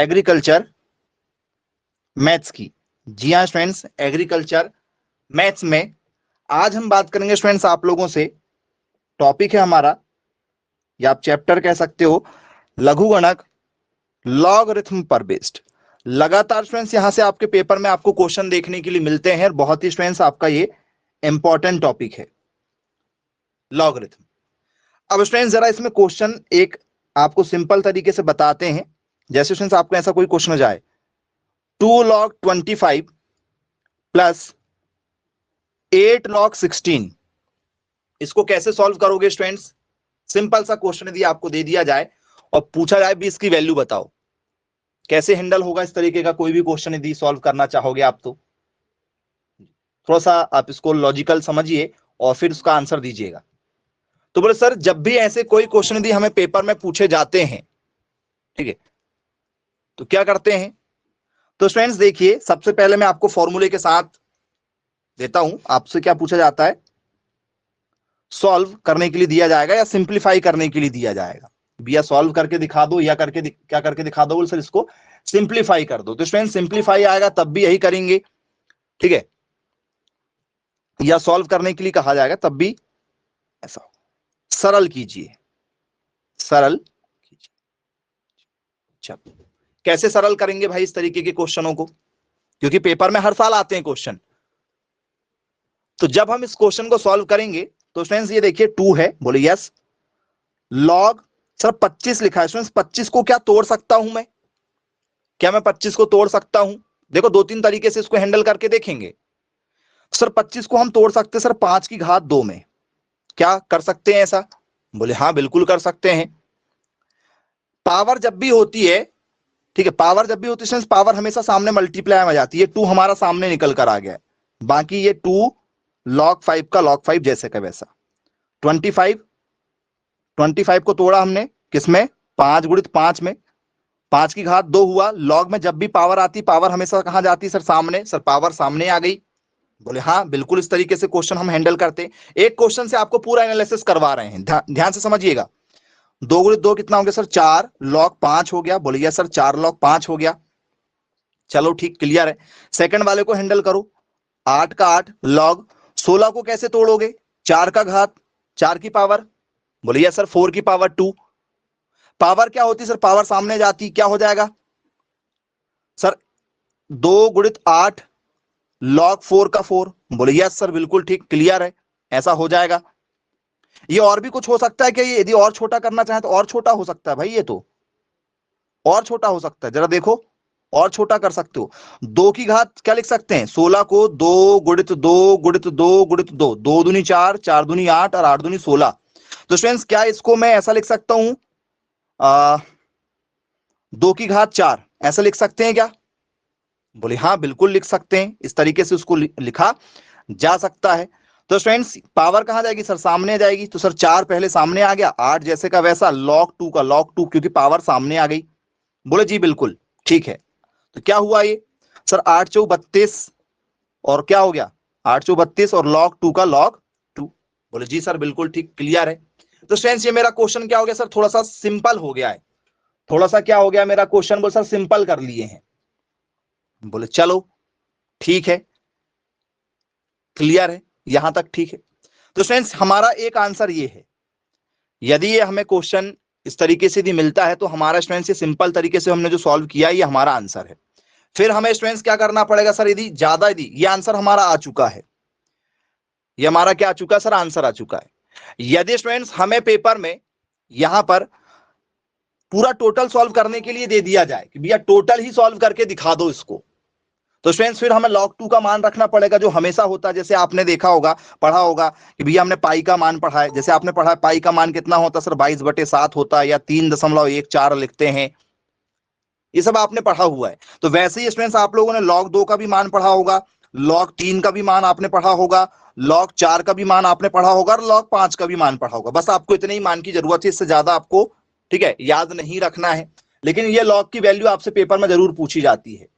Agriculture maths की। जी हाँ students, agriculture maths में आज हम बात करेंगे स्टूडेंट्स आप लोगों से। टॉपिक है हमारा, या आप चैप्टर कह सकते हो, लघुगणक लॉगरिथम पर बेस्ड। लगातार स्टूडेंट्स यहां से आपके पेपर में आपको क्वेश्चन देखने के लिए मिलते हैं, बहुत ही स्टूडेंट्स आपका ये इंपॉर्टेंट टॉपिक है लॉगरिथम। अब स्टूडेंट्स जरा इसमें क्वेश्चन एक आपको सिंपल तरीके से बताते हैं। जैसे स्टूडेंट्स आपको ऐसा कोई क्वेश्चन हो जाए, 2 log 25 प्लस 8 log 16, इसको कैसे सॉल्व करोगे स्टूडेंट्स? सिंपल सा क्वेश्चन यदि आपको दे दिया जाए और पूछा जाए भी इसकी वैल्यू बताओ, कैसे हैंडल होगा इस तरीके का कोई भी क्वेश्चन यदि सॉल्व करना चाहोगे आप? तो थोड़ा सा आप इसको लॉजिकल समझिए और फिर उसका आंसर दीजिएगा। तो बोले सर जब भी ऐसे कोई क्वेश्चन यदि हमें पेपर में पूछे जाते हैं, ठीक है, तो क्या करते हैं? तो स्टूडेंट्स देखिए, सबसे पहले मैं आपको फॉर्मूले के साथ देता हूं। आपसे क्या पूछा जाता है? सॉल्व करने के लिए दिया जाएगा या सिंप्लीफाई करने के लिए दिया जाएगा। भैया सॉल्व करके दिखा दो या करके क्या करके दिखा दो? बोल सर इसको सिंप्लीफाई कर दो। तो स्टूडेंट सिंप्लीफाई आएगा तब भी यही करेंगे, ठीक है, या सॉल्व करने के लिए कहा जाएगा तब भी ऐसा। सरल कीजिए, सरल कीजिए। चलो कैसे सरल करेंगे भाई इस तरीके के क्वेश्चनों को, क्योंकि पेपर में हर साल आते हैं क्वेश्चन। तो जब हम इस क्वेश्चन को सॉल्व करेंगे तो स्टूडेंट्स ये देखिए 2 है, बोले यस। लॉग सर 25 लिखा है स्टूडेंट्स, 25 को क्या तोड़ सकता हूं मैं? क्या मैं 25 को तोड़ सकता हूं? देखो 2-3 तरीके से इसको हैंडल करके देखेंगे। सर 25 को हम तोड़ सकते हैं सर 5 की घात 2 में, क्या कर सकते हैं ऐसा? बोले हाँ बिल्कुल कर सकते हैं। पावर जब भी होती है, ठीक है, पावर जब भी होती है पावर हमेशा सामने मल्टीप्लाई में जाती है। 2 हमारा सामने निकल कर आ गया है, बाकी ये 2 log 5 का log 5 जैसे का वैसा। 25 को तोड़ा हमने किसमें? 5 गुणित 5 में, 5 की घात 2 हुआ। लॉग में जब भी पावर आती, पावर हमेशा कहां जाती सर? सामने। सर पावर सामने आ गई। बोले हाँ बिल्कुल, इस तरीके से क्वेश्चन हम हैंडल करते हैं। एक क्वेश्चन से आपको पूरा एनालिसिस करवा रहे हैं, ध्यान से समझिएगा। 2 गुणित 2 कितना हो गया सर? 4 log 5 हो गया। बोलिए सर 4 log 5 हो गया। चलो ठीक, क्लियर है। सेकंड वाले को हैंडल करो। 8 का 8 log 16 को कैसे तोड़ोगे? 4 का घात 4 की पावर, बोलिए सर 4 की पावर 2। पावर क्या होती सर? पावर सामने जाती, क्या हो जाएगा सर? 2 गुणित 8 log 4 का 4। बोले यस सर बिल्कुल ठीक, क्लियर है, ऐसा हो जाएगा। ये और भी कुछ हो सकता है क्या? ये यदि और छोटा करना चाहे तो और छोटा हो सकता है भाई, ये तो और छोटा हो सकता है। जरा देखो, और छोटा कर सकते हो। 2 की घात क्या लिख सकते हैं? 16 को 2 गुणित 2 गुणित 2 गुणित 2, 2 दूनी 4, 4 दूनी 8 और 8 दूनी 16। तो स्टूडेंट्स क्या इसको मैं ऐसा लिख सकता हूं, 2 की घात 4, ऐसा लिख सकते हैं क्या? बोले हाँ बिल्कुल लिख सकते हैं, इस तरीके से उसको लिखा जा सकता है। तो स्टूडेंट्स पावर कहां जाएगी सर? सामने जाएगी। तो सर 4 पहले सामने आ गया, 8 जैसे का वैसा, log 2 का log 2, क्योंकि पावर सामने आ गई। बोले जी बिल्कुल ठीक है। तो क्या हुआ ये सर? 8 चौक 32 और क्या हो गया? 8 चौक 32 और log 2 का log 2। बोले जी सर बिल्कुल ठीक, क्लियर है। तो स्टूडेंट्स ये मेरा क्वेश्चन क्या हो गया सर? थोड़ा सा सिंपल हो गया है। थोड़ा सा क्या हो गया मेरा क्वेश्चन? बोले सर सिंपल कर लिए हैं। बोले चलो ठीक है, क्लियर है, यहां तक ठीक है। तो फ्रेंड्स हमारा एक आंसर ये है, यदि ये हमें क्वेश्चन इस तरीके से यदि मिलता है तो हमारा स्टूडेंट्स ये सिंपल तरीके से हमने जो सॉल्व किया ये हमारा आंसर है। फिर हमें स्टूडेंट्स क्या करना पड़ेगा सर? यदि ज्यादा, यदि ये आंसर हमारा आ चुका है, ये हमारा क्या आ चुका है सर? आंसर आ चुका है। यदि स्टूडेंट्स हमें पेपर में यहां पर पूरा टोटल सॉल्व करने के लिए दे दिया जाए कि भैया टोटल ही सॉल्व करके दिखा दो इसको, तो स्टूडेंट्स फिर हमें log 2 का मान रखना पड़ेगा, जो हमेशा होता है। जैसे आपने देखा होगा, पढ़ा होगा कि भैया हमने पाई का मान पढ़ा है। जैसे आपने पढ़ा है पाई का मान कितना होता है सर? 22/7 होता है, या 3.14 लिखते हैं, ये सब आपने पढ़ा हुआ है। तो वैसे ही स्टूडेंट्स आप लोगों ने log 2 का भी मान पढ़ा होगा, log 3 का भी मान आपने पढ़ा होगा, log 4 का भी मान आपने पढ़ा होगा और log 5 का भी मान पढ़ा होगा। बस आपको इतने ही मान की जरूरत है, इससे ज्यादा आपको, ठीक है, याद नहीं रखना है। लेकिन ये log की वैल्यू आपसे पेपर में जरूर पूछी जाती है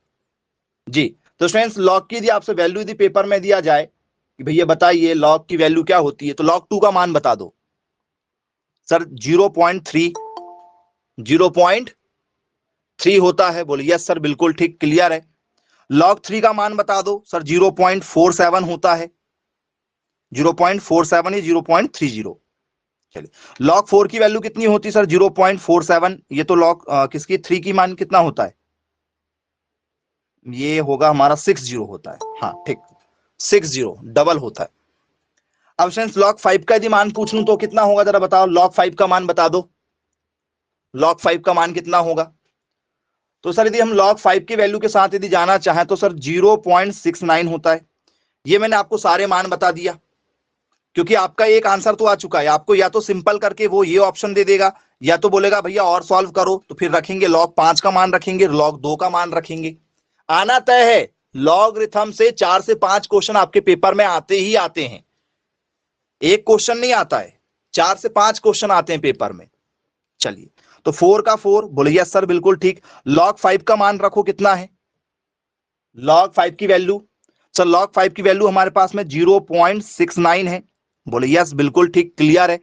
जी। तो स्टूडेंट्स log की यदि आपसे वैल्यू यदि पेपर में दिया जाए कि भैया बताइए log की वैल्यू क्या होती है, तो log 2 का मान बता दो सर। 0.3 3 होता है, बोले यस सर बिल्कुल ठीक, क्लियर है। log 3 का मान बता दो सर, 0.47 होता है, 0.47 या 0.30। चलिए log 4 की वैल्यू कितनी होती है सर, 0.47। ये तो log किसकी 3 की मान कितना होता है, ये होगा हमारा 60 होता है, हाँ ठीक, 60 डबल होता है। अब फ्रेंड्स log 5 का यदि मान पूछ लूं तो कितना होगा, जरा बताओ, log 5 का मान बता दो, log 5 का मान कितना होगा। तो सर यदि हम log 5 की वैल्यू के साथ यदि जाना चाहें तो सर 0.69 होता है। ये मैंने आपको सारे मान बता दिया, क्योंकि आपका एक आंसर तो आ चुका है। आपको या तो सिंपल करके वो ये ऑप्शन दे देगा, या तो बोलेगा भैया और सॉल्व करो, तो फिर रखेंगे log 5 का मान रखेंगे, log 2 का मान रखेंगे। आना तय है, लॉगरिथम से 4 से 5 क्वेश्चन आपके पेपर में आते ही आते हैं, एक क्वेश्चन नहीं आता है, 4 से 5 क्वेश्चन आते हैं पेपर में। चलिए तो 4 का 4, बोले यस सर बिल्कुल ठीक। log 5 का मान रखो कितना है, log 5 की वैल्यू, सर log 5 की वैल्यू हमारे पास में 0.69 है, बोले यस बिल्कुल ठीक, क्लियर है।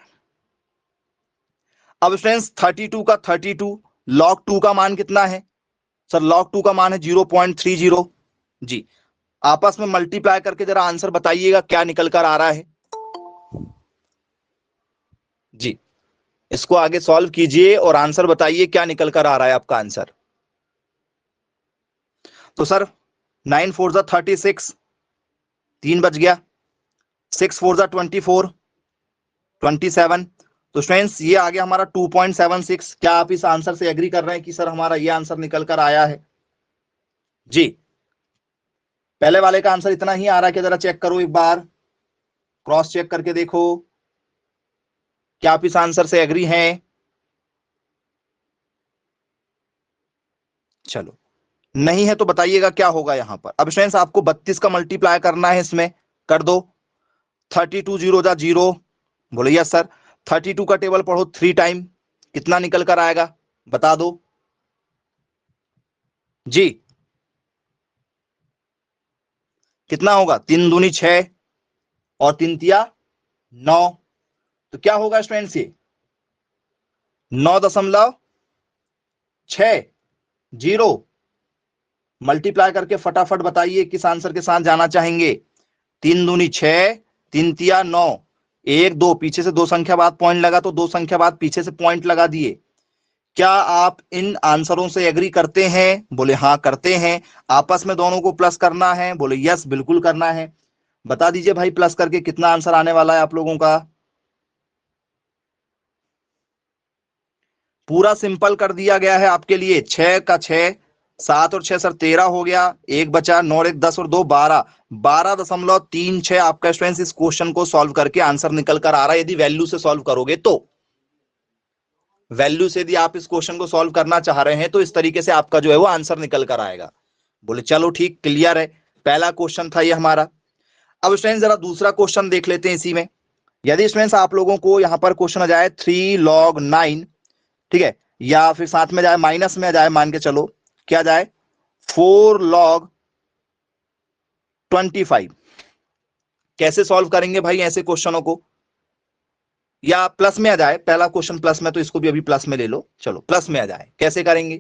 अब फ्रेंड्स 32 का 32, log 2 का मान कितना है सर, log 2 का मान है 0.30 जी। आपस में मल्टीप्लाई करके जरा आंसर बताइएगा क्या निकल कर आ रहा है जी। इसको आगे सॉल्व कीजिए और आंसर बताइए क्या निकल कर आ रहा है आपका आंसर। तो सर 9 4 जा 36, 3 बच गया, 6 4 जा 24, 27। तो फ्रेंड्स ये आ गया हमारा 2.76। क्या आप इस आंसर से एग्री कर रहे हैं कि सर हमारा ये आंसर निकल कर आया है जी। पहले वाले का आंसर इतना ही आ रहा है कि जरा चेक करो एक बार, क्रॉस चेक करके देखो क्या आप इस आंसर से एग्री हैं। चलो नहीं है तो बताइएगा क्या होगा यहां पर। अब फ्रेंड्स आपको 32 का मल्टीप्लाई करना है, इसमें कर दो, 32 0 जा 0, बोले यस सर। 32 का टेबल पढ़ो 3 टाइम, कितना निकल कर आएगा बता दो जी। कितना होगा, 3 दूनी 6 और 3 तिया 9। तो क्या होगा स्टूडेंट्स, ये 9.60 मल्टीप्लाई करके फटाफट बताइए किस आंसर के साथ जाना चाहेंगे। 3 दूनी 6, 3 तिया 9, 1 2 पीछे से 2 संख्या बाद पॉइंट लगा तो 2 संख्या बाद पीछे से पॉइंट लगा दिए। क्या आप इन आंसरों से एग्री करते हैं, बोले हाँ करते हैं। आपस में दोनों को प्लस करना है, बोले यस बिल्कुल करना है। बता दीजिए भाई प्लस करके कितना आंसर आने वाला है आप लोगों का। पूरा सिंपल कर दिया गया है आपके लिए। 6 का 6, 7 और 6 सर 13 हो गया, एक बचा, 9 1 10 और 2 12, 12.36 आपका स्टूडेंट्स इस क्वेश्चन को सॉल्व करके आंसर निकल कर आ रहा है। यदि वैल्यू से सॉल्व करोगे तो, वैल्यू से यदि आप इस क्वेश्चन को सॉल्व करना चाह रहे हैं तो इस तरीके से आपका जो है वो आंसर निकल कर आएगा। बोले चलो ठीक, क्लियर है। पहला क्वेश्चन था ये हमारा। अब स्टूडेंट्स जरा दूसरा क्वेश्चन देख लेते हैं इसी में। यदि स्टूडेंट्स आप लोगों को यहां पर क्वेश्चन आ जाए 3 log 9, ठीक है, या फिर साथ में जाए माइनस में आ जाए, मान के चलो क्या जाए 4 log 25, कैसे सॉल्व करेंगे भाई ऐसे क्वेश्चनों को। या प्लस में आ जाए, पहला क्वेश्चन प्लस में, तो इसको भी अभी प्लस में ले लो, चलो प्लस में आ जाए, कैसे करेंगे।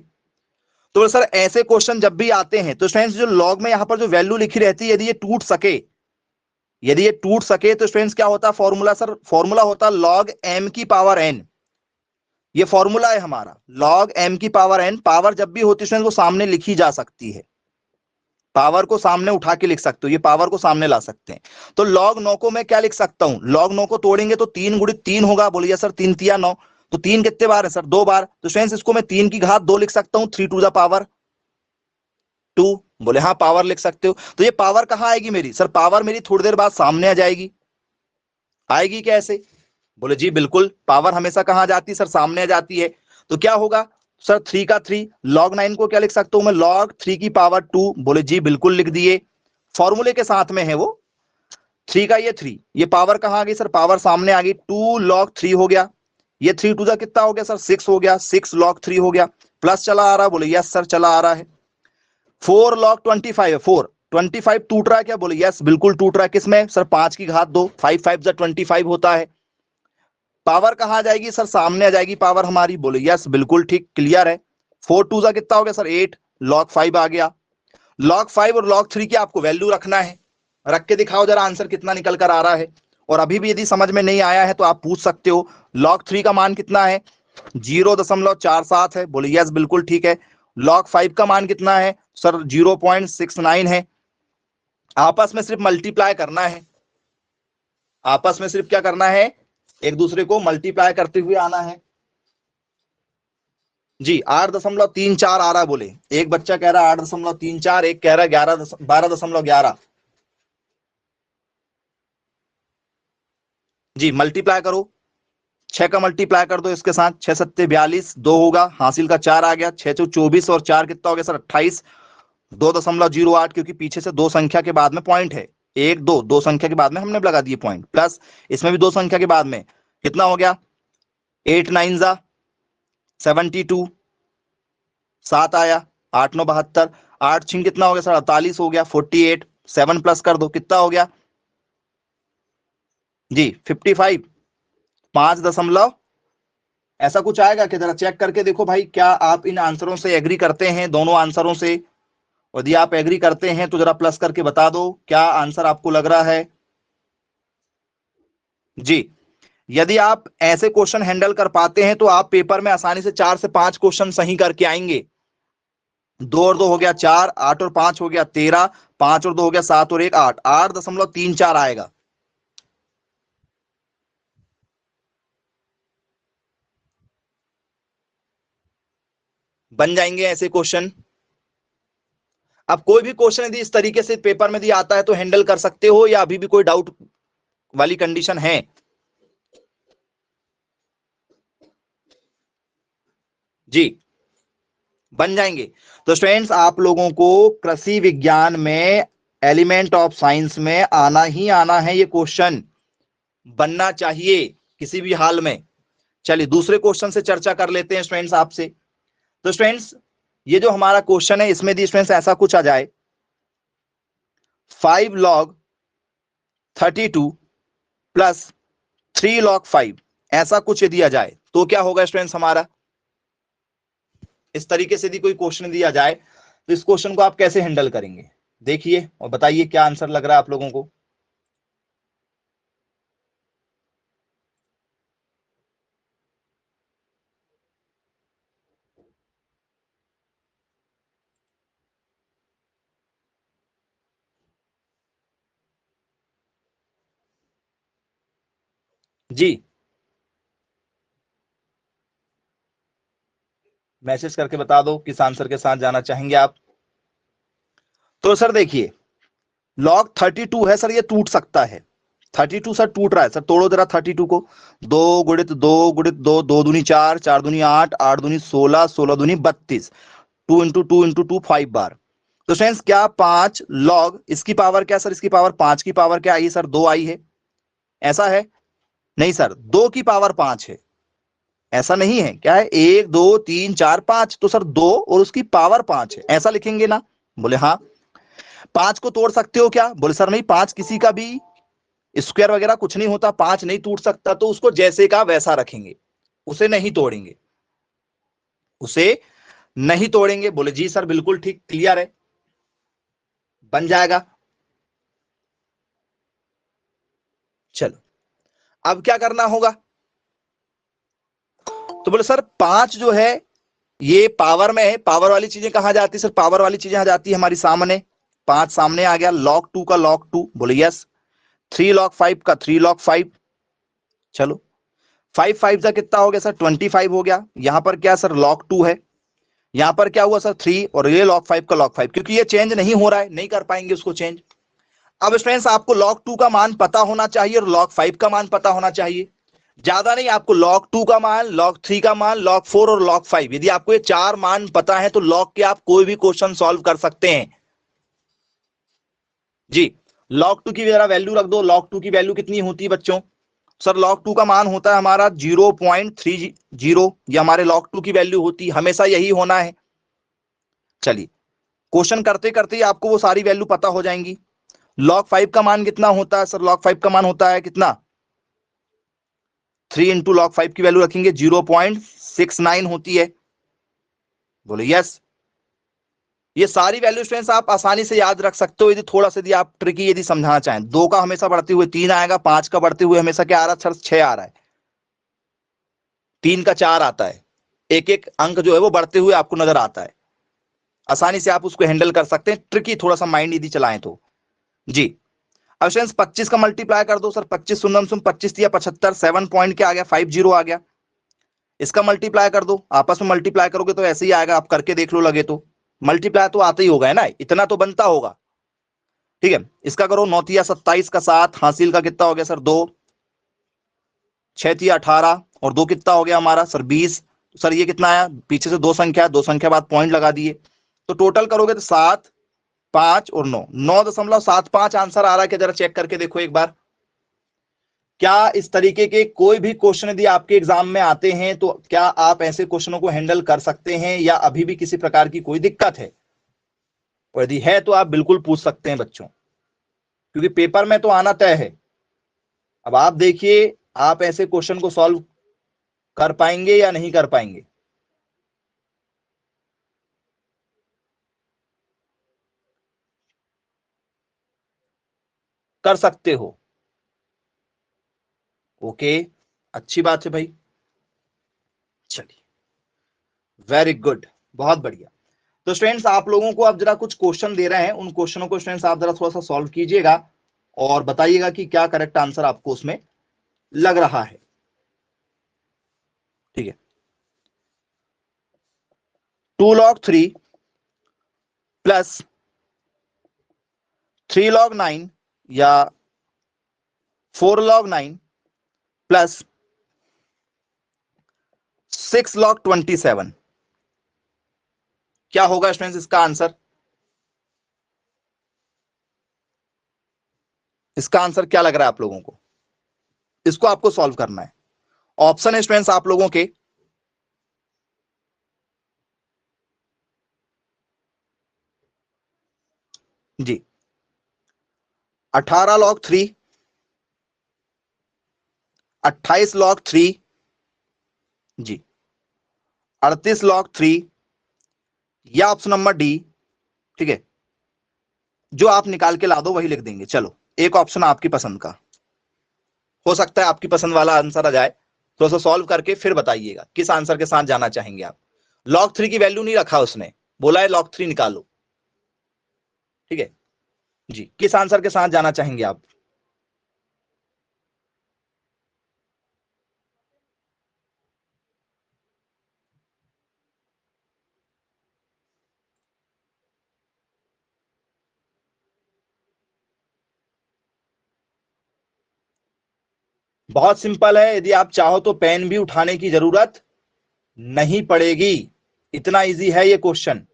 तो सर ऐसे क्वेश्चन जब भी आते हैं तो स्टूडेंट्स जो लॉग में यहां पर जो वैल्यू लिखी रहती है, यदि ये टूट सके, यदि ये टूट सके तो स्टूडेंट्स क्या होता है फॉर्मूला, सर फॉर्मूला होता log m की पावर n। ये फॉर्मूला है हमारा log m की पावर n। पावर जब भी होती है वो सामने लिखी जा सकती है, पावर को सामने उठा के लिख सकते हो, ये पावर को सामने ला सकते हैं। तो log 9 को मैं क्या लिख सकता हूं, log 9 को तोड़ेंगे तो 3 गुणित 3 होगा, बोलिए सर 3 तिया 9, तो 3 कितने बार है सर 2 बार। तो स्टूडेंट्स इसको मैं 3 की घात 2 लिख सकता हूं, 3 टू द पावर 2, बोले हाँ पावर लिख सकते हो। तो ये पावर कहां आएगी मेरी, सर पावर मेरी थोड़ी देर बाद सामने आ जाएगी। आएगी कैसे, बोले जी बिल्कुल, पावर हमेशा कहां जाती है सर, सामने आ जाती है। तो क्या होगा सर 3 का 3, log 9 को क्या लिख सकता हूं मैं, log 3 की पावर 2, बोले जी बिल्कुल लिख दिए, फॉर्मूले के साथ में है वो। 3 का ये 3, ये पावर कहां आ गई सर, पावर सामने आ गई, 2 log 3 हो गया, ये 3 टू दा कितना हो गया सर 6 हो गया, 6 log 3 हो गया, प्लस चला आ रहा है, बोले यस सर चला आ रहा है। 4 log 25 है, 25 टूट रहा है क्या, बोले यस बिल्कुल टूट रहा है, किसमें सर 5 की घात 2, 5 5 जा 25 होता है। पावर कहां जाएगी सर, सामने आ जाएगी पावर हमारी, बोले यस बिल्कुल ठीक, क्लियर है। 4 2 जा कितना हो गया सर 8, log 5 आ गया। log 5 और log 3 की आपको वैल्यू रखना है, रख के दिखाओ जरा आंसर कितना निकल कर आ रहा है। और अभी भी यदि समझ में नहीं आया है तो आप पूछ सकते हो। log 3 का मान कितना है? 0.47 है। बोले यस बिल्कुल ठीक है। log 5 का मान कितना है सर? 0.69 है। आपस में सिर्फ मल्टीप्लाई करना है, आपस में सिर्फ क्या करना है, एक दूसरे को मल्टीप्लाई करते हुए आना है। जी 8.34 आ रहा है। बोले एक बच्चा कह रहा है 8.34, एक कह रहा है 12.11। जी मल्टीप्लाई करो, 6 का मल्टीप्लाई कर दो इसके साथ, 6 सत्ते 42, 2 होगा, हासिल का 4 आ गया, 6 24 और 4 कितना हो गया सर 28, 2.08, क्योंकि पीछे से दो संख्या के बाद में पॉइंट है, एक दो, दो संख्या के बाद में हमने लगा दिए पॉइंट, प्लस इसमें भी दो संख्या के बाद में कितना हो गया, 8 9 जा 72, 7 आया, 8 9 72, 8 6 कितना हो गया सर 48 हो गया, 48, 7 प्लस कर दो कितना हो गया जी 55, 5 ऐसा कुछ आएगा कि जरा चेक करके देखो भाई, क्या आप इन आंसरों से एग्री करते हैं, दोनों आंसरों से? यदि आप एग्री करते हैं तो जरा प्लस करके बता दो क्या आंसर आपको लग रहा है। जी यदि आप ऐसे क्वेश्चन हैंडल कर पाते हैं तो आप पेपर में आसानी से 4 से 5 क्वेश्चन सही करके आएंगे। 2 और 2 हो गया 4, 8 और 5 हो गया 13, 5 और 2 हो गया 7 और 1 8, 8.34 आएगा। बन जाएंगे ऐसे क्वेश्चन। अब कोई भी क्वेश्चन यदि इस तरीके से पेपर में यदि आता है तो हैंडल कर सकते हो, या अभी भी कोई डाउट वाली कंडीशन है? जी बन जाएंगे। तो स्टूडेंट्स आप लोगों को कृषि विज्ञान में एलिमेंट ऑफ साइंस में आना ही आना है, ये क्वेश्चन बनना चाहिए किसी भी हाल में। चलिए दूसरे क्वेश्चन से चर्चा कर लेते हैं स्टूडेंट्स आपसे। तो स्टूडेंट्स ये जो हमारा क्वेश्चन है इसमें दी स्टूडेंट्स ऐसा कुछ आ जाए, 5 log 32 प्लस 3 log 5, ऐसा कुछ दिया जाए तो क्या होगा स्टूडेंट्स हमारा? इस तरीके से यदि कोई क्वेश्चन दिया जाए तो इस क्वेश्चन को आप कैसे हैंडल करेंगे? देखिए और बताइए क्या आंसर लग रहा है आप लोगों को। जी मैसेज करके बता दो किस आंसर के साथ जाना चाहेंगे आप। तो सर देखिए log 32 है सर, ये टूट सकता है। 32 सर टूट रहा है सर, तोड़ो जरा 32 को, 2 × 2 × 2, 2 दूनी 4, 4 दूनी 8, 8 दूनी 16, 16 दूनी 32, 2 × 2 × 2 5 बार। तो फ्रेंड्स क्या 5 log इसकी पावर क्या सर, इसकी पावर 5 की पावर क्या आई सर 2 आई है, ऐसा है? नहीं सर 2 की पावर 5 है, ऐसा नहीं है, क्या है 1 2 3 4 5, तो सर 2 और उसकी पावर 5 है, ऐसा लिखेंगे ना? बोले हाँ। 5 को तोड़ सकते हो क्या? बोले सर नहीं, 5 किसी का भी स्क्वायर वगैरह कुछ नहीं होता, 5 नहीं टूट सकता, तो उसको जैसे का वैसा रखेंगे, उसे नहीं तोड़ेंगे, उसे नहीं तोड़ेंगे। बोले जी सर बिल्कुल ठीक, क्लियर है, बन जाएगा। चलो अब क्या करना होगा? तो बोले सर 5 जो है ये पावर में है, पावर वाली चीजें कहां जाती है सर? पावर वाली चीजें आ जाती है हमारी सामने, 5 सामने आ गया, log 2 का log 2, बोले यस, 3 log 5 का 3 log 5। चलो 5 5 का कितना हो गया सर 25 हो गया, यहां पर क्या सर log 2 है, यहां पर क्या हुआ सर 3, और ये log 5 का log 5, क्योंकि ये चेंज नहीं हो रहा है, नहीं कर पाएंगे उसको चेंज। अब स्टूडेंट्स आपको log 2 का मान पता होना चाहिए और log 5 का मान पता होना चाहिए, ज्यादा नहीं, आपको log 2 का मान, log 3 का मान, log 4 और log 5, यदि आपको ये चार मान पता है तो log के आप कोई भी क्वेश्चन सॉल्व कर सकते हैं। जी log 2 की जरा वैल्यू रख दो, log 2 की वैल्यू कितनी होती है बच्चों? सर log 2 का मान होता है हमारा 0.30, ये हमारे log 2 की वैल्यू होती है, हमेशा यही होना है। चलिए क्वेश्चन करते करते ही आपको वो सारी वैल्यू पता हो जाएंगी। log 5 का मान कितना होता है सर? log 5 का मान होता है कितना? 3 × log 5 की वैल्यू रखेंगे 0.69 होती है, बोलो यस। ये सारी वैल्यू स्टूडेंट्स आप आसानी से याद रख सकते हो यदि थोड़ा सा यदि आप ट्रिकी यदि समझाना चाहें। 2 का हमेशा बढ़ते हुए 3 आएगा, 5 का बढ़ते हुए हमेशा क्या आ रहा है सर 6 आ रहा है, 3 का 4 आता है, एक एक अंक जो है वो बढ़ते हुए आपको नजर आता है। आसानी से आप उसको हैंडल कर सकते हैं, ट्रिकी थोड़ा सा माइंड यदि चलाएं तो जी। अब स्टूडेंट्स 25 का मल्टीप्लाई कर दो सर, 25 शून्यम शून्य 25 दिया 75, 7 पॉइंट क्या आ गया 50 आ गया। इसका मल्टीप्लाई कर दो, आपस में मल्टीप्लाई करोगे तो ऐसे ही आएगा, आप करके देख लो लगे तो, मल्टीप्लाई तो आता ही होगा है ना, इतना तो बनता होगा। ठीक है, इसका करो 9 तिया 27 का 7, हासिल का कितना हो गया सर 2, 6 तिया 18 और 2 कितना हो गया हमारा सर 20। सर ये कितना आया, पीछे से 2 संख्या, 2 संख्या बाद पॉइंट लगा दिए, तो टोटल करोगे तो 7, 5 और 9, 9.75 आंसर आ रहा है क्या, जरा चेक करके देखो एक बार। क्या इस तरीके के कोई भी क्वेश्चन यदि आपके एग्जाम में आते हैं तो क्या आप ऐसे क्वेश्चनों को हैंडल कर सकते हैं या अभी भी किसी प्रकार की कोई दिक्कत है? और यदि है तो आप बिल्कुल पूछ सकते हैं बच्चों, क्योंकि पेपर में तो आना तय है। अब आप देखिए आप ऐसे क्वेश्चन को सॉल्व कर पाएंगे या नहीं कर पाएंगे। कर सकते हो, ओके, अच्छी बात है भाई, चलिए वेरी गुड, बहुत बढ़िया। तो स्टूडेंट्स आप लोगों को अब जरा कुछ क्वेश्चन दे रहे हैं, उन क्वेश्चनों को स्टूडेंट्स आप जरा थोड़ा सा सॉल्व कीजिएगा और बताइएगा कि क्या करेक्ट आंसर आपको उसमें लग रहा है। ठीक है, 2 log 3 प्लस 3 log 9 या 4 log 9 प्लस 6 log 27, क्या होगा स्टूडेंट्स इसका आंसर? इसका आंसर क्या लग रहा है आप लोगों को? इसको आपको सॉल्व करना है। ऑप्शन है स्टूडेंट्स आप लोगों के, जी 18 log 3, 28 log 3, जी 38 log 3 या ऑप्शन नंबर डी। ठीक है, जो आप निकाल के ला दो वही लिख देंगे। चलो एक ऑप्शन आपकी पसंद का, हो सकता है आपकी पसंद वाला आंसर आ जाए, थोड़ा सा सॉल्व करके फिर बताइएगा किस आंसर के साथ जाना चाहेंगे आप। log 3 की वैल्यू नहीं रखा उसने, बोला है log 3 निकालो। ठीक है जी, किस आंसर के साथ जाना चाहेंगे आप? बहुत सिंपल है, यदि आप चाहो तो पेन भी उठाने की जरूरत नहीं पड़ेगी, इतना इजी है ये क्वेश्चन,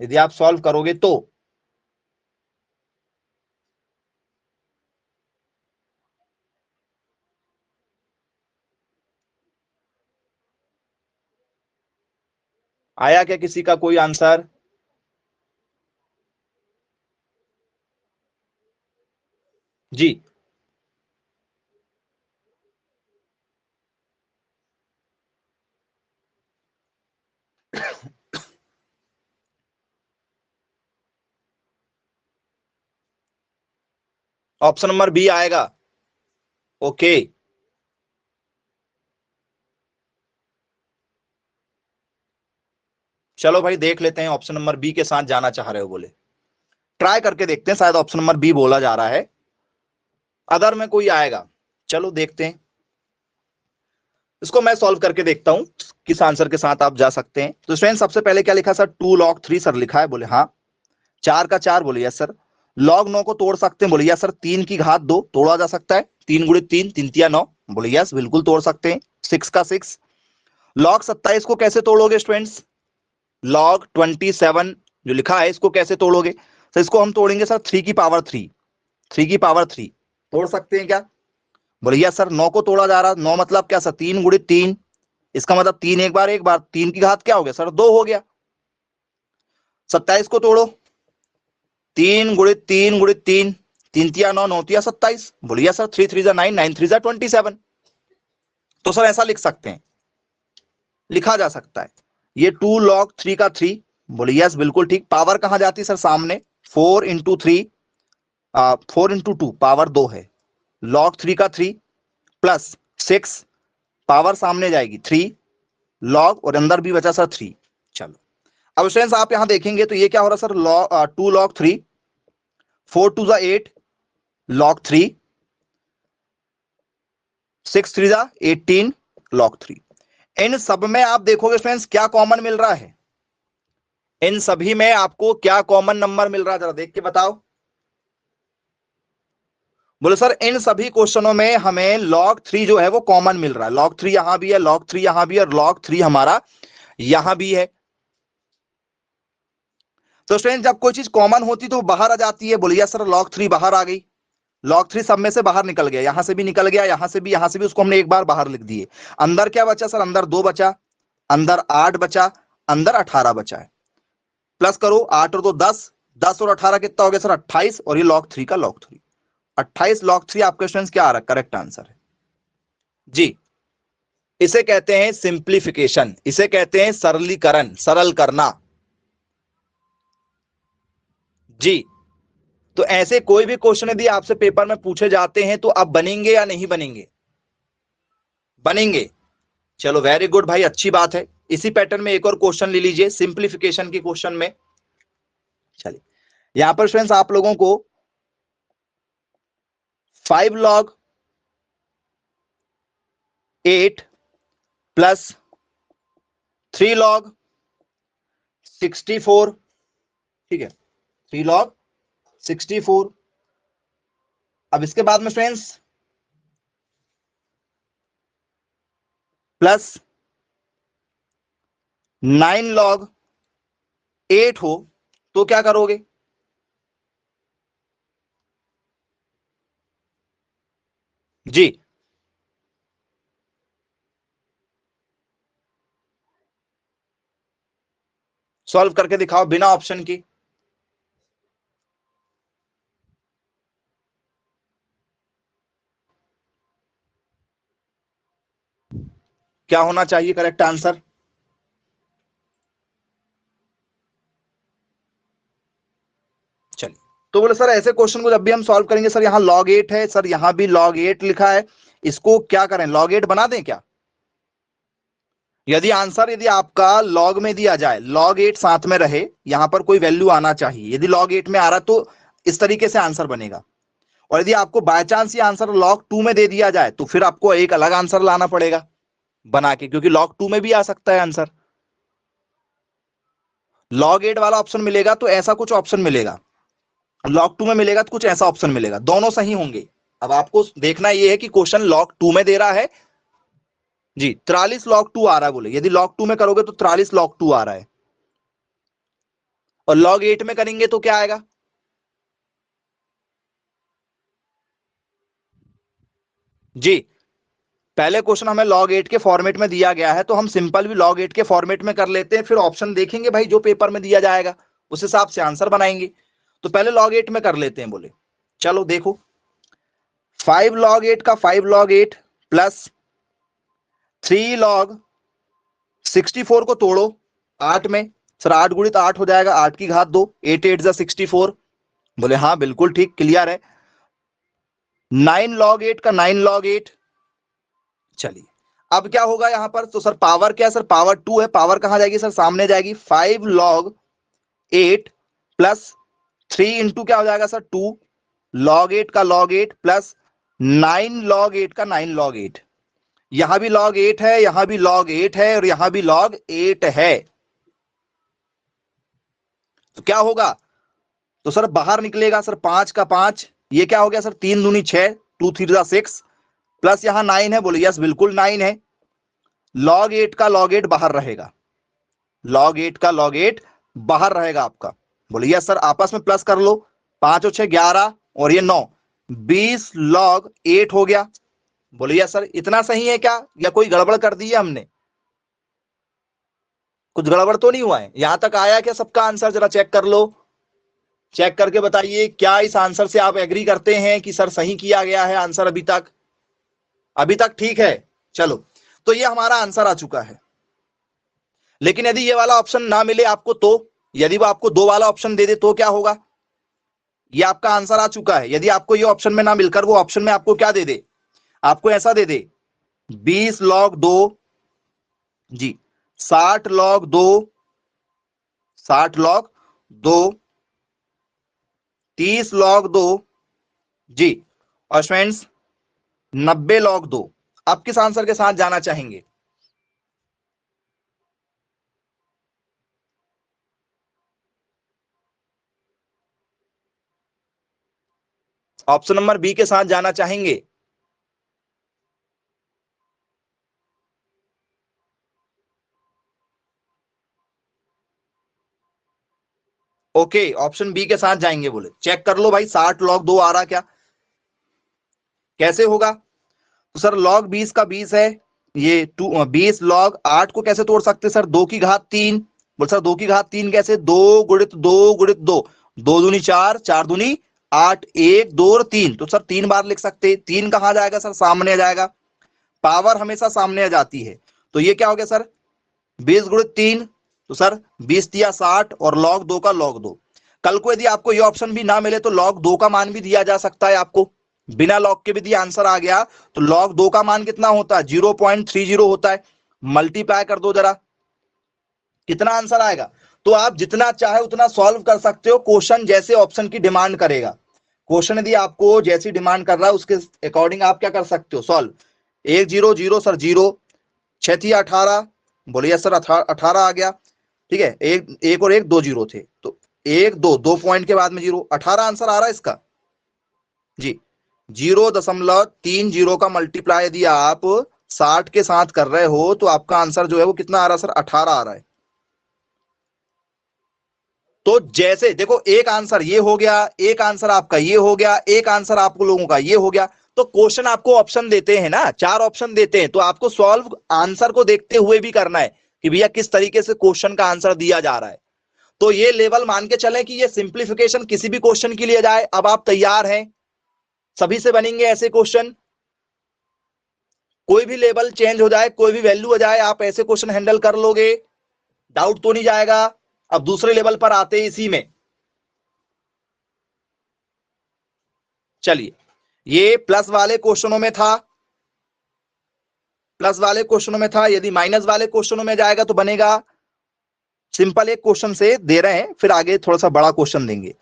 यदि आप सॉल्व करोगे तो। आया क्या किसी का कोई आंसर? जी ऑप्शन नंबर बी आएगा, ओके। चलो भाई देख लेते हैं, ऑप्शन नंबर बी के साथ जाना चाह रहे हो बोले, ट्राई करके देखते हैं, शायद ऑप्शन नंबर बी बोला जा रहा है, अदर में कोई आएगा। चलो देखते हैं, इसको मैं सॉल्व करके देखता हूं किस आंसर के साथ आप जा सकते हैं। तो स्टूडेंट सबसे पहले क्या लिखा सर, 2 log 3 सर लिखा है, बोले हाँ। 4 का 4 बोले यस सर। log 9 को तोड़ सकते हैं, बोले यस सर। 3 की घात 2 तोड़ा जा सकता है, 3 × 3 3 तिया 9, बोले यस बिल्कुल तोड़ सकते हैं। 6 का 6। log 27 को कैसे तोड़ोगे स्टूडेंट्स? log 27 जो लिखा है इसको कैसे तोड़ोगे? सर इसको हम तोड़ेंगे सर 3 की पावर 3, 3 की पावर 3 तोड़ सकते हैं क्या? बोले यस सर। 9 को तोड़ा जा रहा, 9 मतलब क्या सर 3 × 3, इसका मतलब 3 एक बार 3 की घात क्या हो गया सर 2 हो गया। 27 को तोड़ो, 3 × 3 × 3, 3 तिया 9, 9 तिया 27, बोलिए सर 3 3 9, 9 3 27। तो सर ऐसा लिख सकते हैं, लिखा जा सकता है, ये 2 log 3 का 3, बोले यस बिल्कुल ठीक। पावर कहां जाती है सर सामने, 4 इंटू 3, 4 इंटू 2 पावर 2 है, log 3 का 3 प्लस 6, पावर सामने जाएगी 3 log, और अंदर भी बचा सर 3। चलो अब स्टूडेंट्स आप यहां देखेंगे तो ये क्या हो रहा है sir, log 2 log 3, 4 2 8 log 3, 6 3 18 log 3। इन सब में आप देखोगे स्टूडेंट्स क्या कॉमन मिल रहा है, इन सभी में आपको क्या कॉमन नंबर मिल रहा है, जरा देख के बताओ। बोले सर इन सभी क्वेश्चनों में हमें log 3 जो है वो कॉमन मिल रहा है, log 3 यहां भी है, log 3 यहां भी है, और log 3 हमारा यहां भी है। तो स्टूडेंट जब कोई चीज कॉमन होती तो बाहर आ जाती है, बोलिए सर log 3 बाहर आ गई, log 3 सब में से बाहर निकल गया, यहां से भी निकल गया, यहां से भी, उसको हमने एक बार बाहर लिख दिए। अंदर क्या बचा सर, अंदर 2 बचा, अंदर 8 बचा, अंदर 18 बचा है। प्लस करो 8 और 2 10, 10 और 18 कितना हो गया सर 28, और ये log 3 का log 3, 28 log 3 आपके स्टूडेंट्स क्या आ रहा है, करेक्ट आंसर है जी। इसे कहते हैं सिंप्लीफिकेशन, इसे कहते हैं सरलीकरण, सरल करना जी। तो ऐसे कोई भी क्वेश्चन यदि आपसे पेपर में पूछे जाते हैं तो आप बनेंगे या नहीं बनेंगे, बनेंगे। चलो वेरी गुड भाई, अच्छी बात है। इसी पैटर्न में एक और क्वेश्चन ले लीजिए सिंप्लीफिकेशन के क्वेश्चन में। चलिए यहां पर स्टूडेंट्स आप लोगों को 5 log 8 प्लस 3 log 64, ठीक है, 3 log 64। अब इसके बाद में स्टूडेंट्स प्लस 9 log 8 हो तो क्या करोगे, जी सॉल्व करके दिखाओ बिना ऑप्शन की। क्या होना चाहिए करेक्ट आंसर, चलिए। तो बोले सर ऐसे क्वेश्चन को जब भी हम सॉल्व करेंगे सर, यहां log 8 है सर, यहां भी log 8 लिखा है, इसको क्या करें, log 8 बना दें क्या। यदि आंसर यदि आपका log में दिया जाए, log 8 साथ में रहे, यहां पर कोई वैल्यू आना चाहिए, यदि log 8 में आ रहा तो इस तरीके से आंसर बनेगा। और यदि आपको बाय चांस ये आंसर log 2 में दे दिया जाए तो फिर आपको एक अलग आंसर लाना पड़ेगा बना के, क्योंकि log 2 में भी आ सकता है आंसर। log 8 वाला ऑप्शन मिलेगा तो ऐसा कुछ ऑप्शन मिलेगा, log 2 में मिलेगा तो कुछ ऐसा ऑप्शन मिलेगा, दोनों सही होंगे। अब आपको देखना यह है कि क्वेश्चन log 2 में दे रहा है जी, 43 log 2 आ रहा है, बोले यदि log 2 में करोगे तो 43 log 2 आ रहा है, और log 8 में करेंगे तो क्या आएगा, जी पहले क्वेश्चन हमें log 8 के फॉर्मेट में दिया गया है तो हम सिंपल भी log 8 के फॉर्मेट में कर लेते हैं, फिर ऑप्शन देखेंगे भाई जो पेपर में दिया जाएगा उस हिसाब से आंसर बनाएंगे। तो पहले log 8 में कर लेते हैं, बोले चलो देखो 5 log 8 का 5 log 8 प्लस 3 log 64 को तोड़ो 8 में, सर 8 गुणित 8 हो जाएगा, 8 की घात 2, 8 8 जा 64, बोले हाँ बिल्कुल ठीक, क्लियर है। 9 log 8 का 9 log 8, चलिए अब क्या होगा यहां पर, तो सर पावर क्या है सर, पावर 2 है, पावर कहां जाएगी सर, सामने जाएगी, 5 log 8 प्लस 3 इंटू क्या हो जाएगा सर 2 log 8 का log 8 प्लस 9 log 8 का 9 log 8, यहां भी log 8 है, यहां भी log 8 है, और यहां भी log 8 है, तो क्या होगा, तो सर बाहर निकलेगा सर 5 का 5, ये क्या हो गया सर 3 दूनी 6, 2 3 जा 6, प्लस यहां 9 है, बोले यस बिल्कुल 9 है, log 8 का log 8 बाहर रहेगा, log 8 का log 8 बाहर रहेगा आपका, बोले यस सर आपस में प्लस कर लो, 5 और 6 11, और ये 9, 20 log 8 हो गया, बोले यस सर इतना सही है क्या, या कोई गड़बड़ कर दी है हमने, कुछ गड़बड़ तो नहीं हुआ है, यहां तक आया क्या सबका आंसर, जरा चेक कर लो, चेक करके बताइए क्या इस आंसर से आप एग्री करते हैं कि सर सही किया गया है आंसर अभी तक, अभी तक ठीक है। चलो तो ये हमारा आंसर आ चुका है। लेकिन यदि ये वाला ऑप्शन ना मिले आपको, तो यदि वो आपको 2 वाला ऑप्शन दे दे तो क्या होगा? ये आपका आंसर आ चुका है। यदि आपको ये ऑप्शन में ना मिलकर वो ऑप्शन में आपको क्या दे दे, आपको ऐसा दे दे 20 log 2 जी, 60 log 2, 60 log 2, 30 log 2 जी, और स्टूडेंट्स 90 log 2, आप किस आंसर के साथ जाना चाहेंगे? ऑप्शन नंबर बी के साथ जाना चाहेंगे? ओके, ऑप्शन बी के साथ जाएंगे बोले। चेक कर लो भाई, 60 log 2 आ रहा क्या? कैसे होगा? तो सर log 20 का 20 है, ये 20 log 8 को कैसे तोड़ सकते सर? 2 की घात 3। बोल सर 2 की घात 3 कैसे? 2 गुणित 2 गुणित 2, 2 दूनी 4, 4 दूनी 8, 1 2 और 3, तो सर 3 बार लिख सकते। 3 कहां जाएगा सर? सामने आ जाएगा, पावर हमेशा सामने आ जाती है। तो ये क्या हो गया सर? 20 गुणित 3, तो सर 20 दिया 60 और log 2 का log 2। कल को यदि आपको ये ऑप्शन भी ना मिले तो log 2 का मान भी दिया जा सकता है आपको, बिना लॉग के भी दिया आंसर आ गया तो log 2 का मान कितना होता है? 0.30 होता है। मल्टीप्लाई कर दो जरा, कितना आंसर आएगा? तो आप जितना चाहे उतना सॉल्व कर सकते हो, क्वेश्चन जैसे ऑप्शन की डिमांड करेगा। क्वेश्चन यदि आपको जैसी डिमांड कर रहा है उसके अकॉर्डिंग आप क्या कर सकते हो सॉल्व। 1 0 0 सर 0, 6 थी 18, बोलिए सर 18 आ गया। ठीक है, एक और एक 2 जीरो थे, तो 1 2 2 पॉइंट के बाद में 0, 18 आंसर आ रहा है इसका जी। 0.30 का मल्टीप्लाई यदि आप 60 के साथ कर रहे हो तो आपका आंसर जो है वो कितना आ रहा है सर? 18 आ रहा है। तो जैसे देखो, एक आंसर ये हो गया, एक आंसर आपका ये हो गया, एक आंसर आप लोगों का ये हो गया। तो क्वेश्चन आपको ऑप्शन देते हैं ना, 4 ऑप्शन देते हैं, तो आपको सॉल्व आंसर को देखते हुए भी करना है कि भैया किस तरीके से क्वेश्चन का आंसर दिया जा रहा है। तो ये लेवल मान के चलें कि ये सिंप्लीफिकेशन किसी भी क्वेश्चन के लिए जाए। अब आप तैयार हैं? सभी से बनेंगे ऐसे क्वेश्चन, कोई भी लेवल चेंज हो जाए, कोई भी वैल्यू हो जाए, आप ऐसे क्वेश्चन हैंडल कर लोगे? डाउट तो नहीं जाएगा? अब दूसरे लेवल पर आते हैं इसी में। चलिए, ये प्लस वाले क्वेश्चनों में था, प्लस वाले क्वेश्चनों में था। यदि माइनस वाले क्वेश्चनों में जाएगा तो बनेगा सिंपल, एक क्वेश्चन से दे रहे हैं, फिर आगे थोड़ा सा बड़ा क्वेश्चन देंगे।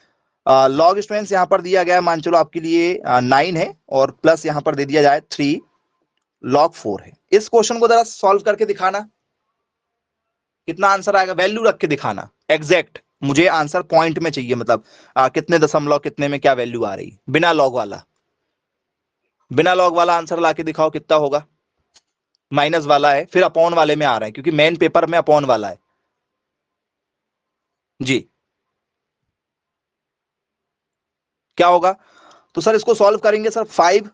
लॉग स्टूडेंट्स यहाँ पर दिया गया, मान चलो आपके लिए 9 है और प्लस यहाँ पर दे दिया जाए 3 log 4 है। इस क्वेश्चन को जरा सॉल्व करके दिखाना, कितना आंसर आएगा? वैल्यू रख के दिखाना एग्जैक्ट, मुझे आंसर पॉइंट में चाहिए, मतलब कितने दशमलव कितने में क्या वैल्यू आ रही, बिना लॉग वाला। बिना लॉग वाला आंसर लाके दिखाओ कितना होगा। माइनस वाला है, फिर अपॉन वाले में आ रहा है क्योंकि मेन पेपर में अपॉन वाला है जी। क्या होगा? तो सर इसको सॉल्व करेंगे सर, 5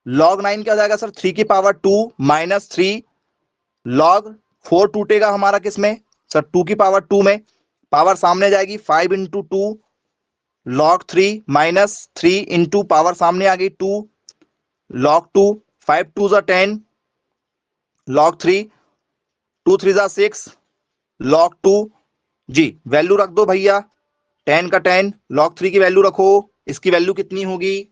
log 9 क्या हो जाएगा सर? 3 की पावर 2 माइनस 3 log 4 टूटेगा हमारा किसमें सर? 2 की पावर 2 में, पावर सामने जाएगी, 5 into 2 log 3 minus 3 into power सामने आ गई 2 log 2, 5 2 जा 10 log 3, 2 3 जा 6 log 2 जी। वैल्यू रख दो भैया, 10 का 10 log 3 की वैल्यू रखो, इसकी वैल्यू कितनी होगी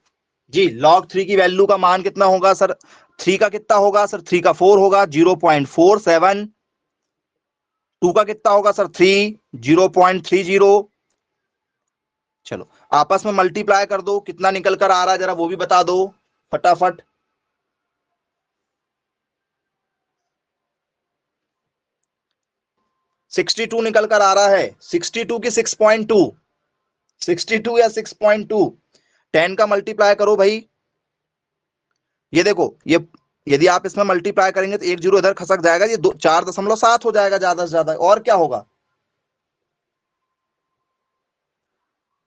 जी? log 3 की वैल्यू का मान कितना होगा सर? 3 का कितना होगा सर? 3 का 4 होगा, 0.47। 2 का कितना होगा सर? 3, 0.30। चलो आपस में मल्टीप्लाई कर दो, कितना निकल कर आ रहा है जरा वो भी बता दो फटाफट। 62 निकल कर आ रहा है। 62 की 6.2, 62 या 6.2, 10 का मल्टीप्लाई करो भाई। ये देखो, ये यदि आप इसमें मल्टीप्लाई करेंगे तो एक जीरो इधर खसक जाएगा, ये 4.7 हो जाएगा ज्यादा से ज्यादा, और क्या होगा?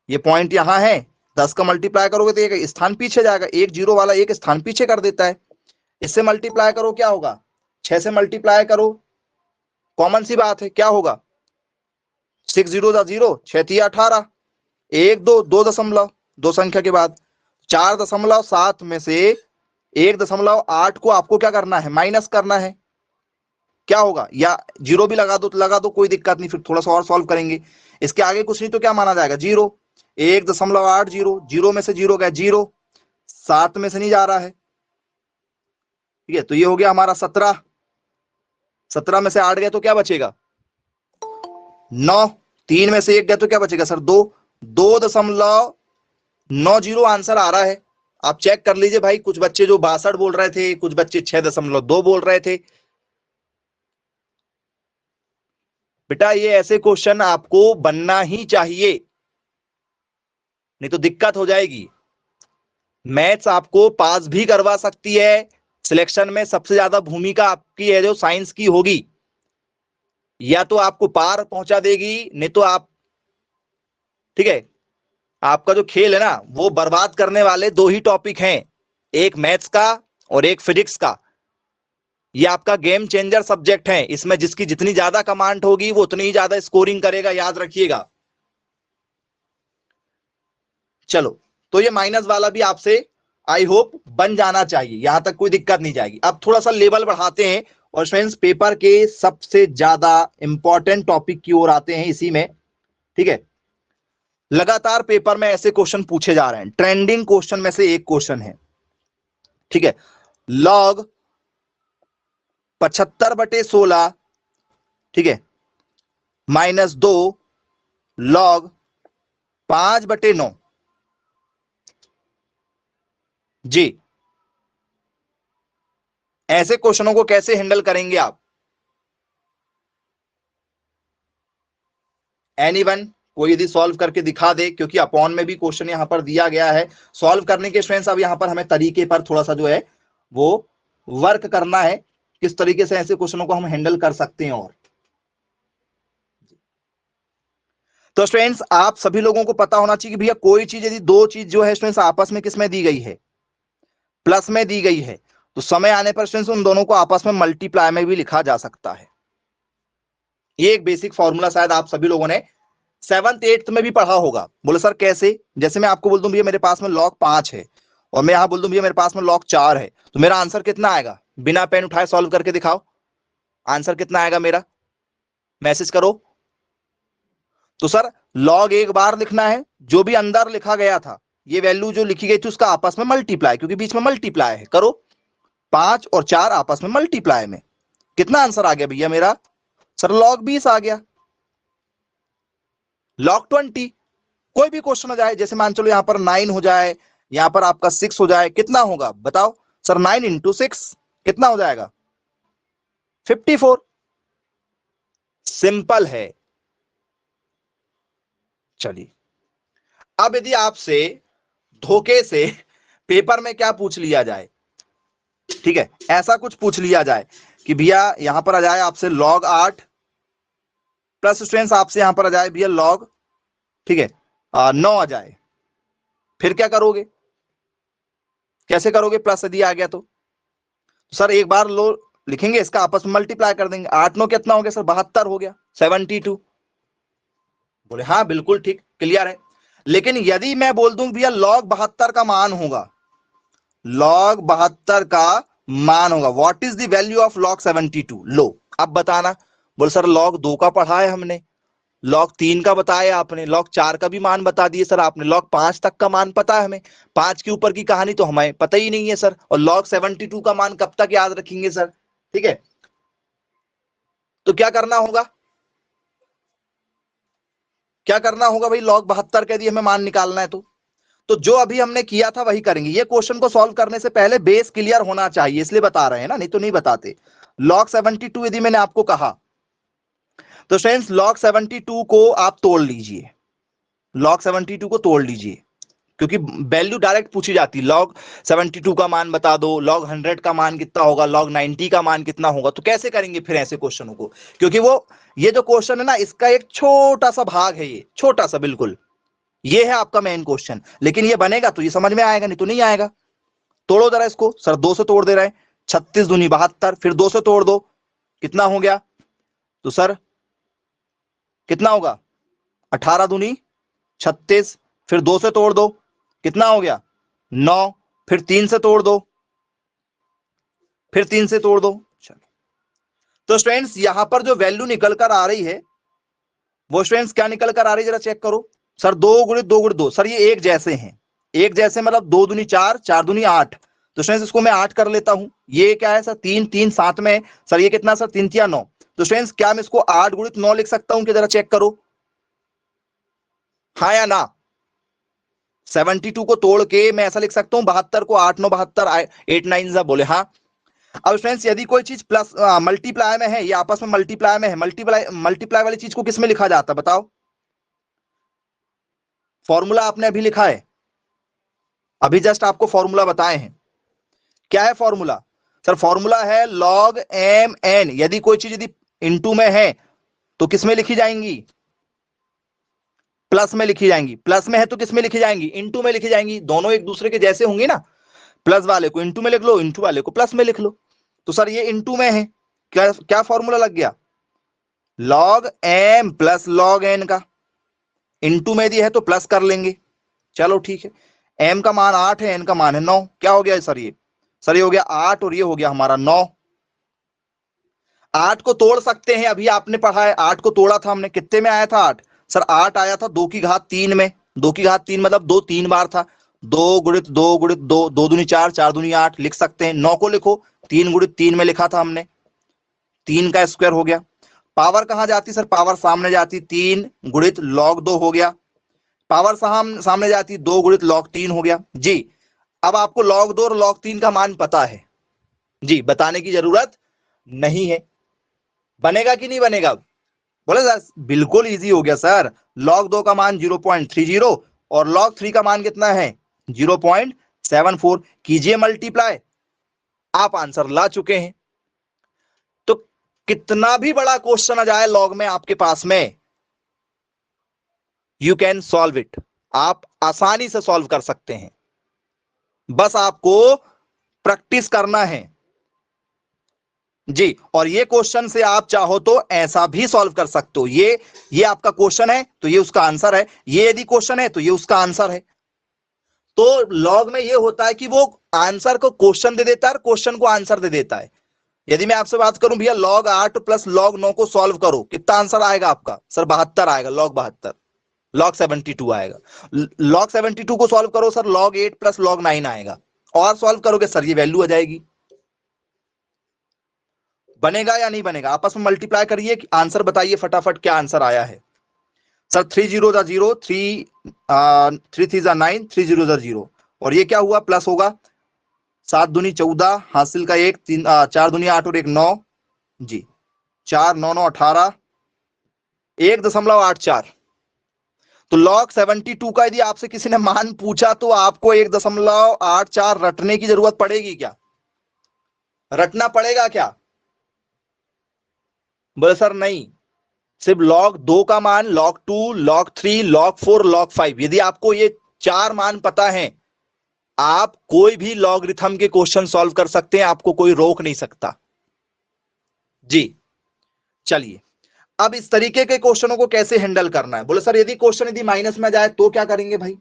ये पॉइंट यहां है, 10 का मल्टीप्लाई करोगे तो एक स्थान पीछे जाएगा, एक जीरो वाला एक स्थान पीछे कर देता है। इससे मल्टीप्लाई करो, क्या होगा? 6 से मल्टीप्लाई करो, कॉमन सी बात है, क्या होगा? 6 जीरो जा 0, 6 थी 18, 1 2 2 दो संख्या के बाद 4.7 में से 1.8 को आपको क्या करना है? माइनस करना है। क्या होगा, या जीरो भी लगा दो तो लगा दो, कोई दिक्कत नहीं, फिर थोड़ा सा और सॉल्व करेंगे। इसके आगे कुछ नहीं तो क्या माना जाएगा, जीरो। 1.80, जीरो में से जीरो गया जीरो, 7 में से नहीं जा रहा है, ठीक है। तो ये हो गया हमारा 17, 17 में से 8 गया तो क्या बचेगा 9, 3 में से 1 गया तो क्या बचेगा सर 2, 2.90 आंसर आ रहा है। आप चेक कर लीजिए भाई, कुछ बच्चे जो 62 बोल रहे थे, कुछ बच्चे 6.2 बोल रहे थे। बेटा ये ऐसे क्वेश्चन आपको बनना ही चाहिए, नहीं तो दिक्कत हो जाएगी। मैथ्स आपको पास भी करवा सकती है, सिलेक्शन में सबसे ज्यादा भूमिका आपकी है जो साइंस की होगी, या तो आपको पार पहुंचा देगी, नहीं तो आप, ठीक है, आपका जो खेल है ना वो बर्बाद करने वाले दो ही टॉपिक हैं, एक मैथ्स का और एक फिजिक्स का। ये आपका गेम चेंजर सब्जेक्ट है, इसमें जिसकी जितनी ज्यादा कमांड होगी वो उतनी ही ज्यादा स्कोरिंग करेगा, याद रखिएगा। चलो, तो ये माइनस वाला भी आपसे आई होप बन जाना चाहिए, यहां तक कोई दिक्कत नहीं जाएगी। अब थोड़ा सा लेवल बढ़ाते हैं और फ्रेंड्स पेपर के सबसे ज्यादा इंपॉर्टेंट टॉपिक की ओर आते हैं इसी में, ठीक है। लगातार पेपर में ऐसे क्वेश्चन पूछे जा रहे हैं, ट्रेंडिंग क्वेश्चन में से एक क्वेश्चन है, ठीक है। लॉग 75/16, ठीक है, -2 log 5/9 जी। ऐसे क्वेश्चनों को कैसे हैंडल करेंगे आप, एनीवन कोई यदि सॉल्व करके दिखा दे, क्योंकि अपॉन में भी क्वेश्चन यहां पर दिया गया है सॉल्व करने के स्टूडेंट्स। अब यहां पर हमें तरीके पर थोड़ा सा जो है वो वर्क करना है, किस तरीके से ऐसे क्वेश्चनों को हम हैंडल कर सकते हैं। और तो स्टूडेंट्स आप सभी लोगों को पता होना चाहिए कि भैया कोई चीज यदि दो चीज जो है स्टूडेंट्स आपस में किसमें दी गई है, प्लस में दी गई है, तो समय आने पर स्टूडेंट्स उन दोनों को आपस में मल्टीप्लाई में भी लिखा जा सकता है। ये एक बेसिक फॉर्मूला शायद आप सभी लोगों ने 7th 8th में भी पढ़ा होगा। बोले सर कैसे, जैसे मैं आपको बोल दूं भैया मेरे पास में log 5 है और मैं यहां बोल दूं भैया मेरे पास में log 4 है, तो मेरा आंसर कितना आएगा, बिना पेन उठाए सॉल्व करके दिखाओ, आंसर कितना आएगा मेरा, मैसेज करो। तो सर log एक बार लिखना है, जो भी अंदर लिखा गया था ये वैल्यू जो लिखी गई थी उसका आपस में मल्टीप्लाई, क्योंकि बीच में मल्टीप्लाई है, करो 5 और 4 आपस में मल्टीप्लाई में, कितना आंसर आ गया भैया मेरा, सर log 20 आ गया, log 20। कोई भी क्वेश्चन आ जाए, जैसे मान चलो यहां पर 9 हो जाए, यहां पर आपका 6 हो जाए, कितना होगा बताओ सर, 9 × 6 कितना हो जाएगा 54। सिंपल है। चलिए, अब यदि आपसे धोखे से पेपर में क्या पूछ लिया जाए, ठीक है, ऐसा कुछ पूछ लिया जाए कि भैया यहां पर आ जाए आपसे log 8 प्लस स्टूडेंट्स आपसे यहां पर आ जाए भैया log, ठीक है, 9 आ जाए, फिर क्या करोगे, कैसे करोगे, प्लस यदि आ गया तो सर एक बार लो लिखेंगे, इसका आपस में मल्टीप्लाई कर देंगे, 8 9 कितना हो गया सर 72 हो गया, 72। बोले हाँ बिल्कुल ठीक, क्लियर है। लेकिन यदि मैं बोल दूं भैया log 72 का मान होगा, log 72 का मान होगा, what is the value of log 72, लो अब बताना। बोले सर log 2 का पढ़ा है हमने, log 3 का बताया आपने, log 4 का भी मान बता दिए सर आपने, log 5 तक का मान पता है हमें, 5 के ऊपर की कहानी तो हमें पता ही नहीं है सर, और log 72 का मान कब तक याद रखेंगे सर, ठीक है। तो क्या करना होगा, क्या करना होगा भाई, log 72 का यदि हमें मान निकालना है तो जो अभी हमने किया था वही करेंगे। ये क्वेश्चन को सॉल्व करने से पहले बेस क्लियर होना चाहिए, इसलिए बता रहे हैं ना, नहीं तो नहीं बताते। log 72 यदि मैंने आपको कहा तो फ्रेंड्स log 72 को आप तोड़ लीजिए, log 72 को तोड़ लीजिए, क्योंकि वैल्यू डायरेक्ट पूछी जाती है, log 72 का मान बता दो, log 100 का मान कितना होगा, log 90 का मान कितना होगा, तो कैसे करेंगे फिर ऐसे क्वेश्चनों को, क्योंकि वो ये जो क्वेश्चन है ना इसका एक छोटा सा भाग है, ये छोटा सा बिल्कुल, ये है आपका मेन क्वेश्चन, लेकिन ये बनेगा तो ये समझ में आएगा, नहीं तो नहीं आएगा। तोड़ो जरा इसको, सर 2 से तोड़ दे रहे हैं, 36 दूनी 72, फिर 2 से तोड़ दो, कितना हो गया, तो सर कितना होगा 18 दूनी 36, फिर 2 से तोड़ दो, कितना हो गया 9, फिर 3 से तोड़ दो, फिर 3 से तोड़ दो, चलो तो स्टूडेंट्स यहां पर जो वैल्यू निकल कर आ रही है वो स्टूडेंट्स क्या निकल कर आ रही है, जरा चेक करो। सर 2 × 2 × 2, सर ये एक जैसे हैं, एक जैसे मतलब 2 दूनी 4, 4 दूनी 8। तो स्टूडेंट्स इसको मैं 8 कर लेता हूं। ये क्या है सर, 3 3 साथ में, सर ये कितना सर, 3 3 9। तो स्टूडेंट्स क्या मैं इसको 8 × 9 लिख सकता हूं कि, जरा चेक करो, हाँ या ना। 72 को तोड़ के मैं ऐसा लिख सकता हूं, 72 को 8 9 72, 8 9 जा बोले हाँ। अब स्टूडेंट्स यदि कोई चीज प्लस मल्टीप्लाई में है, ये आपस में मल्टीप्लाई में है, मल्टीप्लाई वाली चीज को किस में लिखा जाता है बताओ। फॉर्मूला आपने अभी लिखा है, अभी जस्ट आपको फॉर्मूला बताए हैं। क्या है फॉर्मूला? सर फॉर्मूला है log m n। यदि कोई चीज यदि इनटू में है तो किस में लिखी जाएंगी, प्लस में लिखी जाएंगी। प्लस में है तो किस में लिखी जाएंगी, इनटू में लिखी जाएंगी। दोनों एक दूसरे के जैसे होंगे ना, प्लस वाले को इनटू में लिख लो, इनटू वाले को प्लस में लिख लो। तो सर ये इनटू में है, क्या क्या फॉर्मूला लग गया, log m plus log n का। इनटू में दी है तो प्लस कर लेंगे, चलो ठीक है। m का मान 8 है, n का मान है 9। क्या हो गया सर ये, सर ये हो गया 8 और ये हो गया हमारा 9। 8 को तोड़ सकते हैं, अभी आपने पढ़ा है, 8 को तोड़ा था हमने, कितने में आया था 8? सर 8 आया था 2 की घात 3 में। 2 की घात 3 मतलब 2 3 बार था। 2 × 2 × 2, 2 दूनी 4, 4 दूनी 8 लिख सकते हैं। 9 को लिखो, 3 × 3 में लिखा था हमने, 3 का स्क्वायर हो गया। पावर कहां जाती सर, पावर सामने जाती, 3 × log 2 हो गया। पावर सामने जाती, 2 × log 3 हो गया जी। अब आपको log 2 और log 3 का मान पता है जी, बताने की जरूरत नहीं है। बनेगा कि नहीं बनेगा, बोले सर बिल्कुल इजी हो गया सर। log 2 का मान 0.30 और log 3 का मान कितना है, 0.74। कीजिए मल्टीप्लाई, आप आंसर ला चुके हैं। तो कितना भी बड़ा क्वेश्चन आ जाए लॉग में आपके पास में, यू कैन सॉल्व इट, आप आसानी से सॉल्व कर सकते हैं। बस आपको प्रैक्टिस करना है जी। और ये क्वेश्चन से आप चाहो तो ऐसा भी सॉल्व कर सकते हो, ये आपका क्वेश्चन है तो ये उसका आंसर है, ये यदि क्वेश्चन है तो ये उसका आंसर है। तो लॉग में ये होता है कि वो आंसर को क्वेश्चन दे देता है, क्वेश्चन को आंसर दे देता है। यदि मैं आपसे बात करूं भैया log 8 प्लस log 9 को सॉल्व करो, कितना आंसर आएगा आपका, सर 72 आएगा, log 72, log 72 आएगा। log 72 को सॉल्व करो सर, log 8 प्लस log 9 आएगा। और सॉल्व करोगे सर ये वैल्यू आ जाएगी। बनेगा या नहीं बनेगा, आपस में मल्टीप्लाई करिए, आंसर बताइए फटाफट क्या आंसर आया है। सर 3 0 0, 3 3 9, 3 0 0, और ये क्या हुआ, प्लस होगा। 7 दूनी 14, हासिल का 1, 4 दूनी 8 और 1 9 जी। 4 9 9 18, 1.84। तो log 72 का यदि आपसे किसी ने मान पूछा तो आपको 1.84 रटने की जरूरत पड़ेगी क्या, रटना पड़ेगा क्या? बोले सर नहीं, सिर्फ log 2 का मान, log 2, log 3, log 4, log 5, यदि आपको ये 4 मान पता है, आप कोई भी लॉगरिथम के क्वेश्चन सॉल्व कर सकते हैं, आपको कोई रोक नहीं सकता जी। चलिए अब इस तरीके के क्वेश्चनों को कैसे हैंडल करना है। बोले सर यदि क्वेश्चन यदि माइनस में जाए तो क्या करेंगे भाई,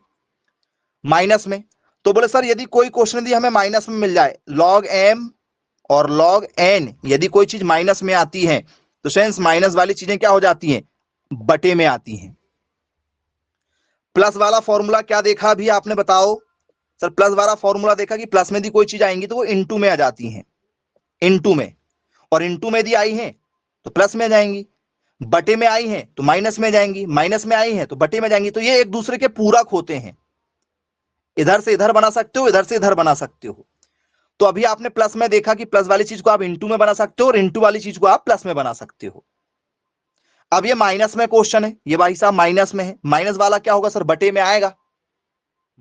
माइनस में। तो बोले सर यदि कोई क्वेश्चन यदि हमें माइनस में मिल जाए, log m और log n, यदि कोई चीज माइनस में आती है तो सेंस माइनस वाली चीजें क्या हो जाती हैं, बटे में आती हैं। प्लस वाला फॉर्मूला क्या देखा अभी आपने, बताओ सर। प्लस वाला फॉर्मूला देखा कि प्लस में यदि कोई चीज आएंगी तो वो इनटू में आ जाती हैं, इनटू में। और इनटू में यदि आई हैं तो प्लस में जाएंगी, बटे में आई हैं तो माइनस में जाएंगी, माइनस में आई हैं तो बटे में जाएंगी। तो ये एक दूसरे के पूरक होते हैं, इधर से इधर बना सकते हो, इधर से इधर बना सकते हो। तो अभी आपने प्लस में देखा कि प्लस वाली चीज को आप इंटू में बना सकते हो और इंटू वाली चीज को आप प्लस में बना सकते हो। अब ये माइनस में क्वेश्चन है, ये भाई साहब माइनस में है, माइनस वाला क्या होगा सर, बटे में आएगा।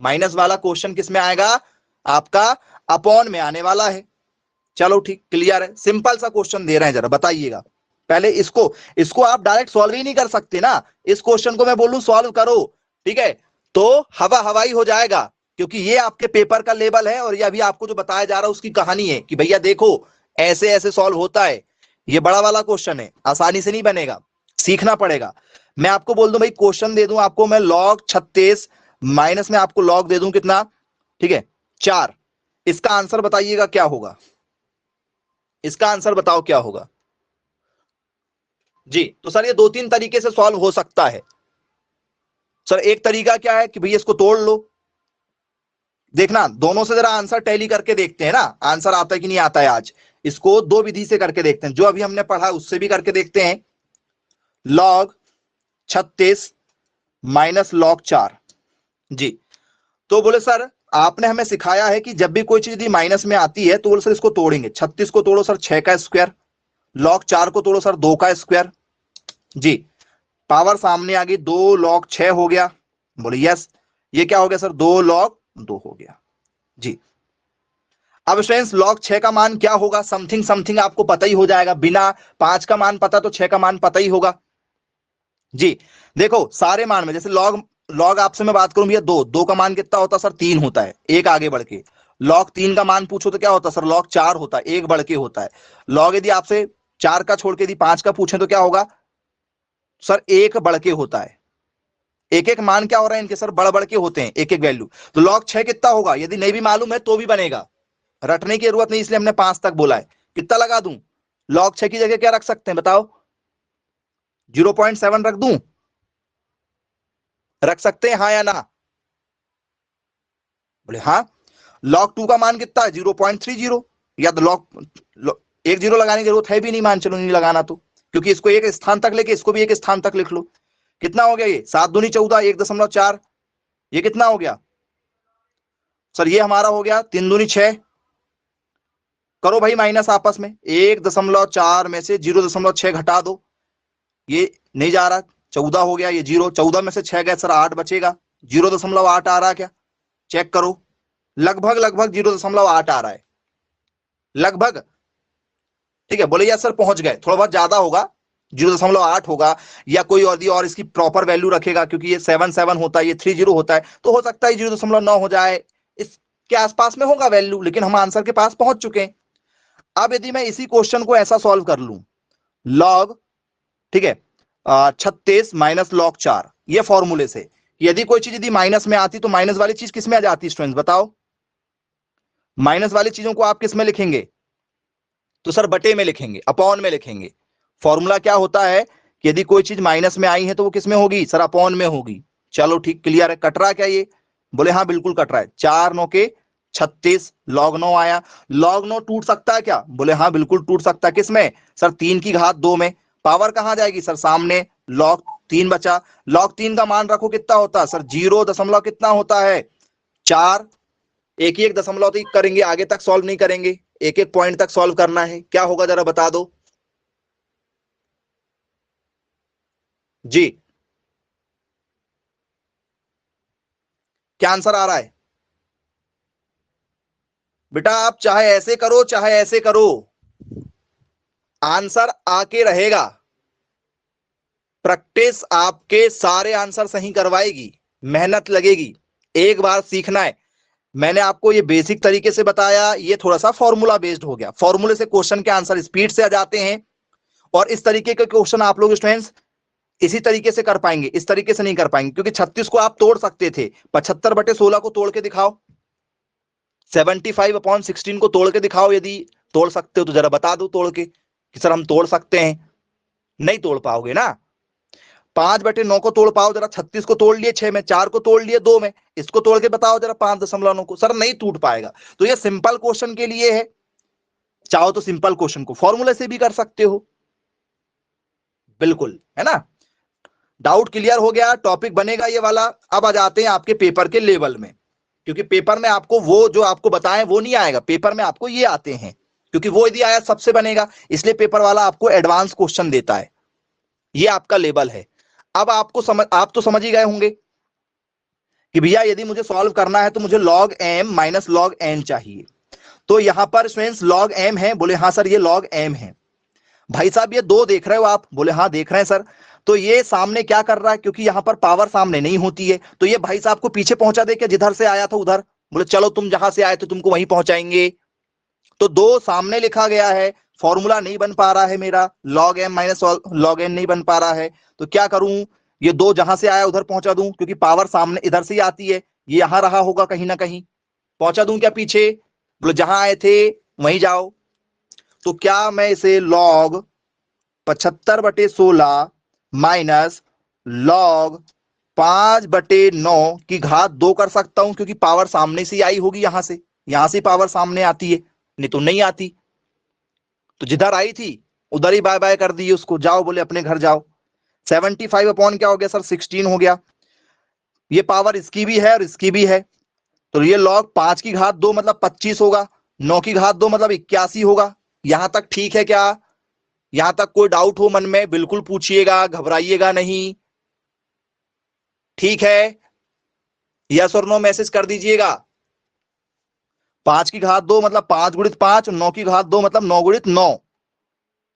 माइनस वाला क्वेश्चन किस में आएगा, आपका अपॉन में आने वाला है। चलो ठीक, क्लियर है, सिंपल सा क्वेश्चन दे रहे हैं, जरा बताइएगा। पहले इसको आप डायरेक्ट सॉल्व ही नहीं कर सकते ना, इस क्वेश्चन को मैं बोलूं सॉल्व करो, ठीक है, तो हवा हवाई हो जाएगा, क्योंकि ये आपके पेपर का लेवल है और ये अभी आपको जो बताया जा रहा है उसकी कहानी है कि भैया देखो ऐसे ऐसे सॉल्व होता है। ये बड़ा वाला क्वेश्चन है, आसानी से नहीं बनेगा, सीखना पड़ेगा। मैं आपको बोल दूं भाई, क्वेश्चन दे दूं आपको मैं log 36 माइनस में आपको log दे दूं कितना, ठीक है 4, इसका आंसर बताइएगा क्या होगा, इसका आंसर बताओ क्या होगा। जी। तो सर ये 2-3 तरीके से सॉल्व हो सकता है। सर एक तरीका क्या है कि भैया इसको तोड़ लो, देखना दोनों से जरा आंसर टैली करके देखते हैं ना, आंसर आता है कि नहीं आता है। आज इसको दो विधि से करके देखते हैं, जो अभी हमने पढ़ा उससे भी करके देखते हैं। log 36 minus log 4। जी। तो बोले सर आपने हमें सिखाया है कि जब भी कोई चीज यदि माइनस में आती है तो बोले सर इसको तोड़ेंगे। 36 को तोड़ो सर 6 का स्क्वायर, log 4 को तोड़ो सर 2 का स्क्वायर। जी। पावर सामने आ गई, 2 log 6 हो गया। बोले यस। ये क्या हो गया सर 2 log 2 हो गया। जी। अब स्टूडेंट्स log 6 का मान क्या होगा, समथिंग समथिंग आपको पता ही हो जाएगा, बिना 5 का मान पता तो 6 का मान पता ही होगा। जी। देखो सारे मान में जैसे log आपसे मैं बात करूं भैया 2 का मान कितना होता है सर 3 होता है, एक आगे बढ़ के। log 3 का मान पूछो तो क्या होता है सर log 4 होता है, एक बढ़ के होता है। log यदि आपसे 4 का छोड़ के यदि 5 का पूछे तो क्या होगा सर एक बढ़ के होता है। एक एक मान क्या हो रहा है इनके सर बढ़ बढ़ के होते हैं, एक एक वैल्यू। तो log 6 कितना होगा यदि नहीं भी मालूम है तो भी बनेगा, रटने की जरूरत नहीं, इसलिए हमने 5 तक बोला है। कितना लगा दूं, log 6 की जगह क्या रख सकते हैं बताओ, 0.7 रख दूं, रख सकते हैं हाँ या ना। बोले हाँ। log 2 का मान कितना है 0.30, या तो एक जीरो लगाने की जरूरत है भी नहीं, मान चलो नहीं लगाना तो, क्योंकि इसको एक स्थान तक लेके इसको भी एक स्थान तक लिख लो। कितना हो गया ये 7 दूनी 14, 1.4। ये कितना हो गया सर, ये हमारा हो गया 3 दूनी 6। करो भाई माइनस आपस में, 1.4 में से 0.6 घटा दो, ये नहीं जा रहा, 14 हो गया, ये 0, 14 में से 6 गए सर 8 बचेगा, 0.8 आ रहा क्या, चेक करो, लगभग लगभग 0.8 आ रहा है लगभग। ठीक है, बोले यार सर पहुंच गए, थोड़ा बहुत ज्यादा होगा, 0.8 होगा, या कोई और इसकी प्रॉपर वैल्यू रखेगा, क्योंकि ये 7 होता है, ये 30 होता है, तो हो सकता है 0.9 हो जाए, इसके आसपास में होगा वैल्यू, लेकिन हम आंसर के पास पहुंच चुके हैं। अब यदि मैं इसी क्वेश्चन को ऐसा सॉल्व कर लूं, log, ठीक है 36 माइनस log 4, ये फॉर्मूले से, यदि कोई चीज यदि माइनस में आती तो माइनस वाली चीज किस में आ जाती स्टूडेंट्स बताओ, माइनस वाली चीजों को आप किस में लिखेंगे, तो सर बटे में लिखेंगे, अपॉन में लिखेंगे। फॉर्मूला क्या होता है कि यदि कोई चीज माइनस में आई है तो वो किस में होगी सर, अपॉन में होगी। चलो ठीक, क्लियर है, कट रहा क्या ये, बोले हाँ बिल्कुल कट रहा है, 4 9 के 36, log 9 आया। log 9 टूट सकता है क्या, बोले हाँ बिल्कुल टूट सकता है, किसमें सर 3 की घात 2 में, पावर कहां जाएगी सर सामने, log 3 बचा। log 3 का मान रखो कितना होता है सर 0 दशमलव कितना होता है 4, एक ही एक दशमलव तक करेंगे, आगे तक सॉल्व नहीं करेंगे, एक एक पॉइंट तक सॉल्व करना है, क्या होगा जरा बता दो जी, क्या आंसर आ रहा है बेटा, आप चाहे ऐसे करो चाहे ऐसे करो, आंसर आके रहेगा। प्रैक्टिस आपके सारे आंसर सही करवाएगी, मेहनत लगेगी, एक बार सीखना है। मैंने आपको ये बेसिक तरीके से बताया, ये थोड़ा सा फॉर्मूला बेस्ड हो गया, फॉर्मूले से क्वेश्चन के आंसर स्पीड से आ जाते हैं, और इस तरीके के क्वेश्चन आप लोग स्टूडेंट्स इसी तरीके से कर पाएंगे, इस तरीके से नहीं कर पाएंगे, क्योंकि 36 को आप तोड़ सकते थे, 75/16 को तोड़ के दिखाओ, 75/16 को तोड़ के दिखाओ, यदि तोड़ सकते हो तो जरा बता दो तोड़ के कि सर हम तोड़ सकते हैं, नहीं तोड़ पाओगे ना। 5/9 को तोड़ पाओ जरा, 36 को तोड़ लिए 6 में, 4 को तोड़ लिए 2 में, इसको तोड़ के बताओ जरा 5.9 को, सर नहीं टूट पाएगा। तो ये सिंपल क्वेश्चन के लिए है, चाहो तो सिंपल क्वेश्चन को फॉर्मूले से भी कर सकते हो, बिल्कुल है ना। डाउट क्लियर हो गया, टॉपिक बनेगा ये वाला। अब आ जाते हैं आपके पेपर के लेवल में, क्योंकि पेपर में आपको वो जो आपको बताएं वो नहीं आएगा, पेपर में आपको ये आते हैं, क्योंकि वो यदि आया सबसे बनेगा, इसलिए पेपर वाला आपको एडवांस क्वेश्चन देता है, ये आपका लेवल है। अब आप तो समझ ही गए होंगे कि भैया यदि मुझे सॉल्व करना है तो मुझे log m minus log n चाहिए। तो यहां पर स्टूडेंट्स log m है, बोले हाँ सर ये log m है। भाई साहब ये 2 देख रहे हो आप, बोले हाँ देख रहे हैं सर। तो ये सामने क्या कर रहा है, क्योंकि यहां पर पावर सामने नहीं होती है, तो ये भाई साहब को पीछे पहुंचा दे क्या, जिधर से आया था उधर, बोले चलो तुम जहां से आए तो तुमको वहीं पहुंचाएंगे। तो 2 सामने लिखा गया है, फॉर्मूला नहीं बन पा रहा है मेरा, log m minus log n नहीं बन पा रहा है, तो क्या करूं, ये 2 जहां से आया उधर पहुंचा दूं, क्योंकि पावर सामने इधर से ही आती है, ये यहां रहा होगा कहीं ना कहीं, पहुंचा दूं क्या पीछे, बोले जहां आए थे वहीं जाओ। तो क्या मैं इसे log 75/16 माइनस log 5/9 की घात 2 कर सकता हूं, क्योंकि पावर सामने से आई होगी, यहां से पावर सामने आती है, नहीं तो नहीं आती। तो जिधर आई थी उधर ही बाय बाय कर दी उसको, जाओ बोले अपने घर जाओ। 75 अपॉन क्या हो गया सर, 16 हो गया। ये पावर इसकी भी है और इसकी भी है, तो ये log 5 की घात 2 मतलब 25 होगा, 9 की घात 2 मतलब 81 होगा। यहां तक ठीक है क्या? यहां तक कोई डाउट हो मन में बिल्कुल पूछिएगा, घबराइएगा नहीं, ठीक है? यस और नो मैसेज कर दीजिएगा। 5 की घात 2 मतलब 5 गुणित 5, 9 की घात 2 मतलब 9 गुणित 9,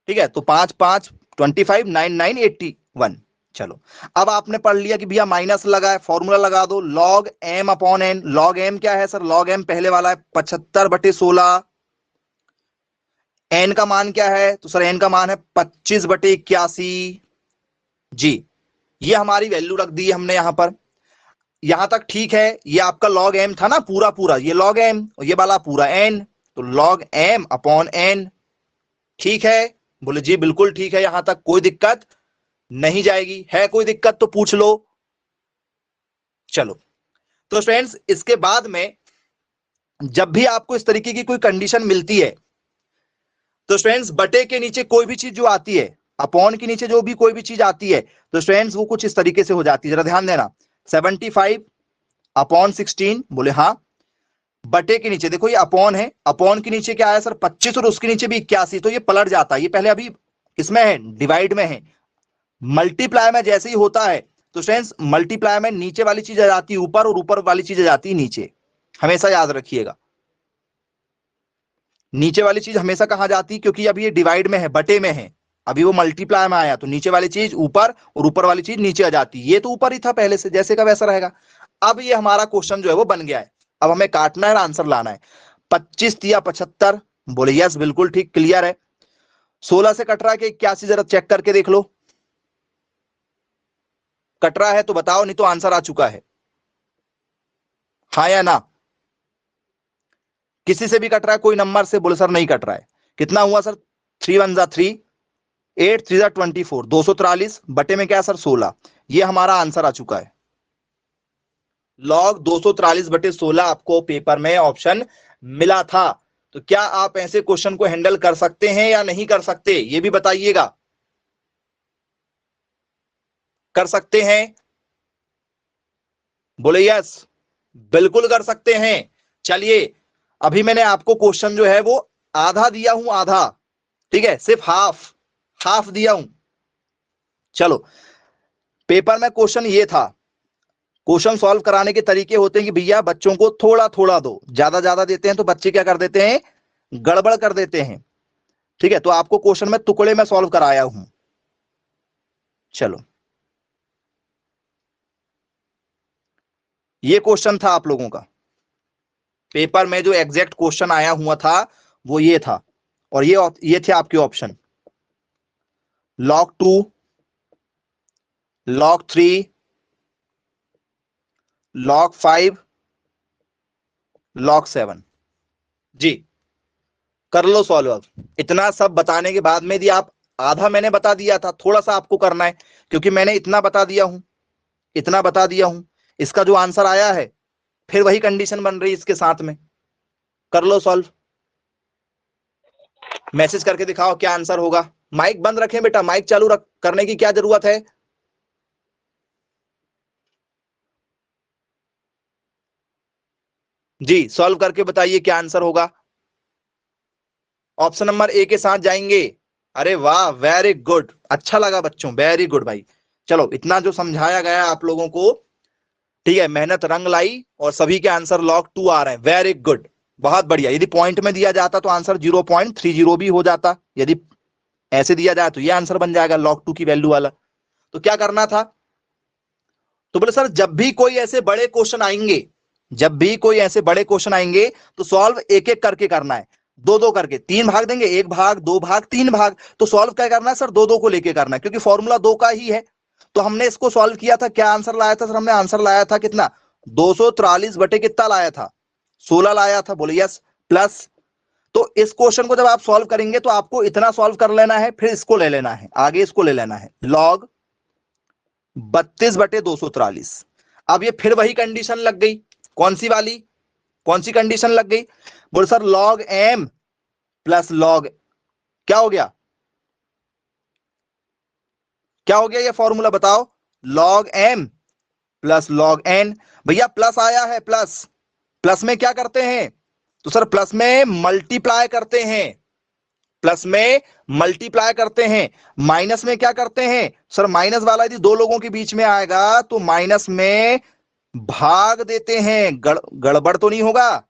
ठीक है? तो 5 5 25, 9 9 81। चलो, अब आपने पढ़ लिया कि भैया माइनस लगा है, फॉर्मूला लगा दो, log m upon n। log m क्या है सर? log m पहले वाला है 75/16। n का मान क्या है? तो सर n का मान है 25/81 जी। ये हमारी वैल्यू रख दी है हमने यहां पर। यहां तक ठीक है, ये आपका log m था ना, पूरा पूरा ये log m और ये वाला पूरा n, तो log m अपॉन n, ठीक है? बोले जी बिल्कुल ठीक है, यहां तक कोई दिक्कत नहीं जाएगी। है कोई दिक्कत तो पूछ लो। चलो, तो फ्रेंड्स इसके बाद में जब भी आपको इस तरीके की कोई कंडीशन मिलती है, तो फ्रेंड्स बटे के नीचे कोई भी चीज जो आती है, अपॉन के नीचे जो भी कोई भी चीज आती है, तो फ्रेंड्स वो कुछ इस तरीके से हो जाती है, जरा ध्यान देना। 75/16, बोले हाँ। बटे के नीचे देखो ये अपॉन है, अपॉन के नीचे क्या आया सर? 25 और उसके नीचे भी 81, तो ये पलट जाता है। ये पहले अभी इसमें है, डिवाइड में है। मल्टीप्लाई में जैसे ही होता है, तो फ्रेंड्स मल्टीप्लाई में नीचे वाली चीज आ जाती है ऊपर और ऊपर वाली चीज आ जाती है नीचे, हमेशा याद रखिएगा। नीचे वाली चीज हमेशा कहां जाती है? क्योंकि अभी ये डिवाइड में है, बटे में है, अभी वो मल्टीप्लाई में आया, तो नीचे वाली चीज ऊपर और ऊपर वाली चीज नीचे आ जाती है। ये तो ऊपर ही था पहले से, जैसे का वैसा रहेगा। अब ये हमारा क्वेश्चन जो है वो बन गया है, अब हमें काटना है, आंसर लाना है। 25 या 75, बोले यस बिल्कुल ठीक, क्लियर है। 16 से कट रहा है कि 81? जरा चेक करके देख लो, कट रहा है तो बताओ, नहीं तो आंसर आ चुका है, हाँ या ना? किसी से भी कट रहा है कोई नंबर से? बोले सर नहीं कट रहा है। कितना हुआ सर? 3 1 जा 3, 8 3 जा 24, 243 बटे में क्या है सर? 16। ये हमारा आंसर आ चुका है। log 243/16 आपको पेपर में ऑप्शन मिला था। तो क्या आप ऐसे क्वेश्चन को हैंडल कर सकते हैं या नहीं कर सकते, ये भी बताइएगा। कर सकते हैं? बोले यस, बिल्कुल कर सकते हैं। चलिए, अभी मैंने आपको क्वेश्चन जो है वो आधा दिया हूं, आधा, ठीक है? सिर्फ हाफ हाफ दिया हूं। चलो, पेपर में क्वेश्चन ये था, क्वेश्चन सॉल्व कराने के तरीके होते हैं कि भैया बच्चों को थोड़ा थोड़ा दो, ज्यादा ज्यादा देते हैं तो बच्चे क्या कर देते हैं? गड़बड़ कर देते हैं, ठीक है? तो आपको क्वेश्चन में टुकड़े में सॉल्व कराया हूं। चलो, ये क्वेश्चन था आप लोगों का पेपर में, जो एग्जैक्ट क्वेश्चन आया हुआ था वो ये था, और ये थे आपके option: log 2, log 3, log 5, log 7 जी। कर लो सॉल्व। अब इतना सब बताने के बाद में यदि आप, आधा मैंने बता दिया था, थोड़ा सा आपको करना है, क्योंकि मैंने इतना बता दिया हूं, इतना बता दिया हूं। इसका जो आंसर आया है, फिर वही कंडीशन बन रही है इसके साथ में। कर लो सॉल्व, मैसेज करके दिखाओ क्या आंसर होगा। माइक बंद रखें बेटा, माइक चालू रख करने की क्या जरूरत है? जी, सॉल्व करके बताइए क्या आंसर होगा। ऑप्शन नंबर ए के साथ जाएंगे? अरे वाह, वेरी गुड, अच्छा लगा बच्चों, वेरी गुड भाई। चलो, इतना जो समझाया गया आप लोगों को, ठीक है, मेहनत रंग लाई और सभी के आंसर log 2 आ रहे हैं, वेरी गुड, बहुत बढ़िया। यदि पॉइंट में दिया जाता तो आंसर 0.30 भी हो जाता, यदि ऐसे दिया जाए तो ये आंसर बन जाएगा log 2 की वैल्यू वाला। तो क्या करना था? तो बोले सर जब भी कोई ऐसे बड़े क्वेश्चन आएंगे, जब भी कोई ऐसे बड़े क्वेश्चन आएंगे तो सॉल्व एक एक करके करना है, दो दो करके। 3 भाग देंगे, 1 भाग, 2 भाग, 3 भाग। तो सॉल्व क्या करना है सर? दो दो को लेके करना है, क्योंकि फॉर्मूला 2 का ही है। तो हमने इसको सॉल्व किया था, क्या आंसर लाया था सर? हमने आंसर लाया था कितना? 243 बटे कितना लाया था? 16 लाया था, बोले यस। प्लस तो इस क्वेश्चन को जब आप सॉल्व करेंगे तो आपको इतना सॉल्व कर लेना है, फिर इसको ले लेना है, आगे इसको ले लेना है, log 32/243। अब ये फिर वही कंडीशन लग गई, कौन सी वाली, कौन सी कंडीशन लग गई, बोल sir log m plus log, क्या हो गया, क्या हो गया ये फॉर्मूला बताओ, log m plus log n। भैया प्लस आया है, प्लस, प्लस में क्या करते हैं, तो सर प्लस में मल्टीप्लाई करते हैं, प्लस में मल्टीप्लाई करते हैं, माइनस में क्या करते हैं, सर माइनस वाला यदि दो लोगों के बीच में आएगा तो माइनस में भाग देते हैं, गड़बड़ तो नहीं होगा।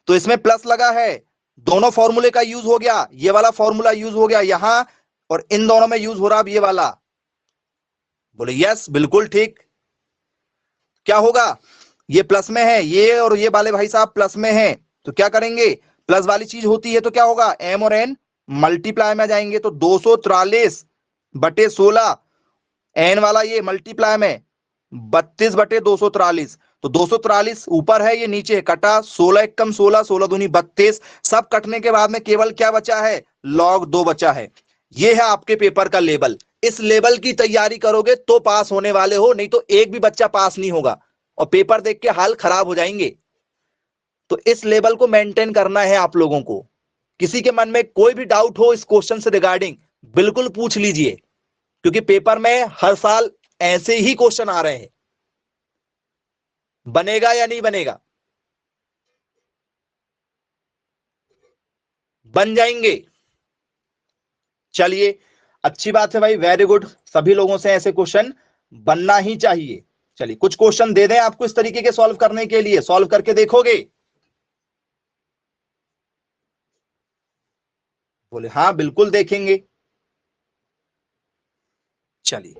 तो इसमें प्लस लगा है, दोनों फॉर्मूले का यूज हो गया, ये वाला फॉर्मूला यूज हो गया यहां और इन दोनों में यूज हो रहा अब ये वाला, बोले यस बिल्कुल ठीक। क्या होगा, ये प्लस में है ये और ये वाले भाई साहब प्लस में है, तो क्या करेंगे, प्लस वाली चीज होती है तो क्या होगा, m और n मल्टीप्लाई में जाएंगे, तो 243/16, n वाला ये मल्टीप्लाई में 32/243, तो 243 ऊपर है ये नीचे कटा, 16 एकम 16, 16 दूनी 32, सब कटने के बाद में केवल क्या बचा है, log 2 बचा है। ये है आपके पेपर का लेवल, इस लेवल की तैयारी करोगे तो पास होने वाले हो, नहीं तो एक भी बच्चा पास नहीं होगा और पेपर देख के हाल खराब हो जाएंगे। तो इस लेवल को मेंटेन करना है आप लोगों को। किसी के मन में कोई भी डाउट हो इस क्वेश्चन से रिगार्डिंग बिल्कुल पूछ लीजिए, क्योंकि पेपर में हर साल ऐसे ही क्वेश्चन आ रहे हैं। बनेगा या नहीं बनेगा, बन जाएंगे। चलिए अच्छी बात है भाई, वेरी गुड, सभी लोगों से ऐसे क्वेश्चन बनना ही चाहिए। चलिए कुछ क्वेश्चन दे दें आपको इस तरीके के सॉल्व करने के लिए, सॉल्व करके देखोगे, बोले हाँ बिल्कुल देखेंगे। चलिए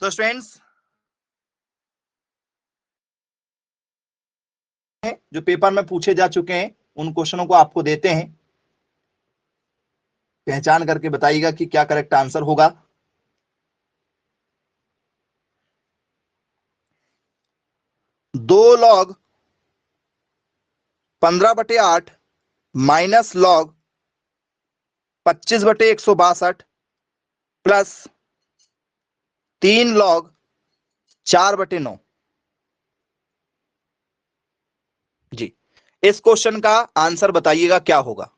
तो स्टूडेंट्स जो पेपर में पूछे जा चुके हैं उन क्वेश्चनों को आपको देते हैं, पहचान करके बताइएगा कि क्या करेक्ट आंसर होगा। 2 log 15/8 minus log 25/162 plus 3 log 4/9। जी इस क्वेश्चन का आंसर बताइएगा क्या होगा,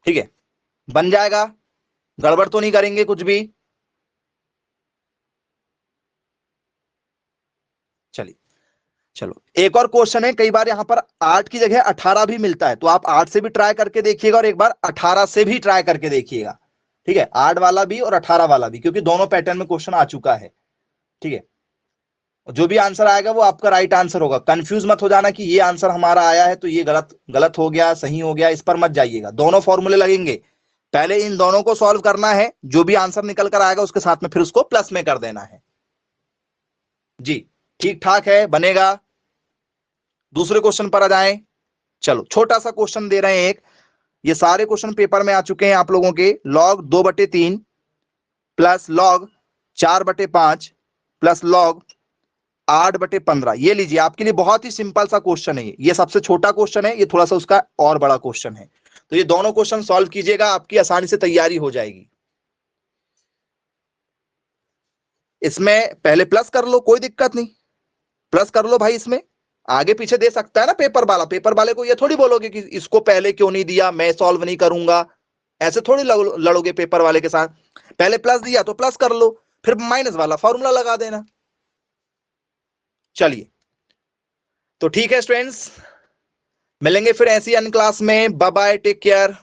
ठीक है, बन जाएगा, गड़बड़ तो नहीं करेंगे कुछ भी। चलिए चलो एक और क्वेश्चन है, कई बार यहां पर 8 की जगह 18 भी मिलता है, तो आप 8 से भी ट्राई करके देखिएगा और एक बार 18 से भी ट्राई करके देखिएगा, ठीक है, 8 वाला भी और 18 वाला भी, क्योंकि दोनों पैटर्न में क्वेश्चन आ चुका है, ठीक है। जो भी आंसर आएगा वो आपका राइट आंसर होगा, कंफ्यूज मत हो जाना कि ये आंसर हमारा आया है तो ये गलत गलत हो गया सही हो गया, इस पर मत जाइएगा, दोनों फॉर्मूले लगेंगे, पहले इन दोनों को सॉल्व करना है, जो भी आंसर निकल कर आएगा उसके साथ में फिर उसको प्लस में कर देना है। जी ठीक ठाक है, बनेगा। दूसरे क्वेश्चन पर आ जाएं। चलो छोटा सा क्वेश्चन दे रहे हैं एक, ये सारे क्वेश्चन पेपर में आ चुके हैं आप लोगों के, log 2/3 plus log 4/5 plus log 8/15। ये लीजिए आपके लिए बहुत ही सिंपल सा क्वेश्चन है, ये सबसे छोटा क्वेश्चन है, ये थोड़ा सा उसका और बड़ा क्वेश्चन है, तो ये दोनों क्वेश्चन सॉल्व कीजिएगा, आपकी आसानी से तैयारी हो जाएगी। इसमें पहले प्लस कर लो, कोई दिक्कत नहीं, प्लस कर लो भाई, इसमें आगे पीछे दे सकता है ना पेपर वाला, पेपर वाले को ये थोड़ी बोलोगे कि इसको पहले क्यों नहीं दिया, मैं सॉल्व नहीं करूंगा, ऐसे थोड़ी लड़ोगे पेपर वाले के साथ, पहले प्लस दिया तो प्लस कर लो, फिर माइनस वाला फॉर्मूला लगा देना। चलिए तो ठीक है स्टूडेंट्स, मिलेंगे फिर ऐसी अन्य क्लास में, बाय बाय, टेक केयर।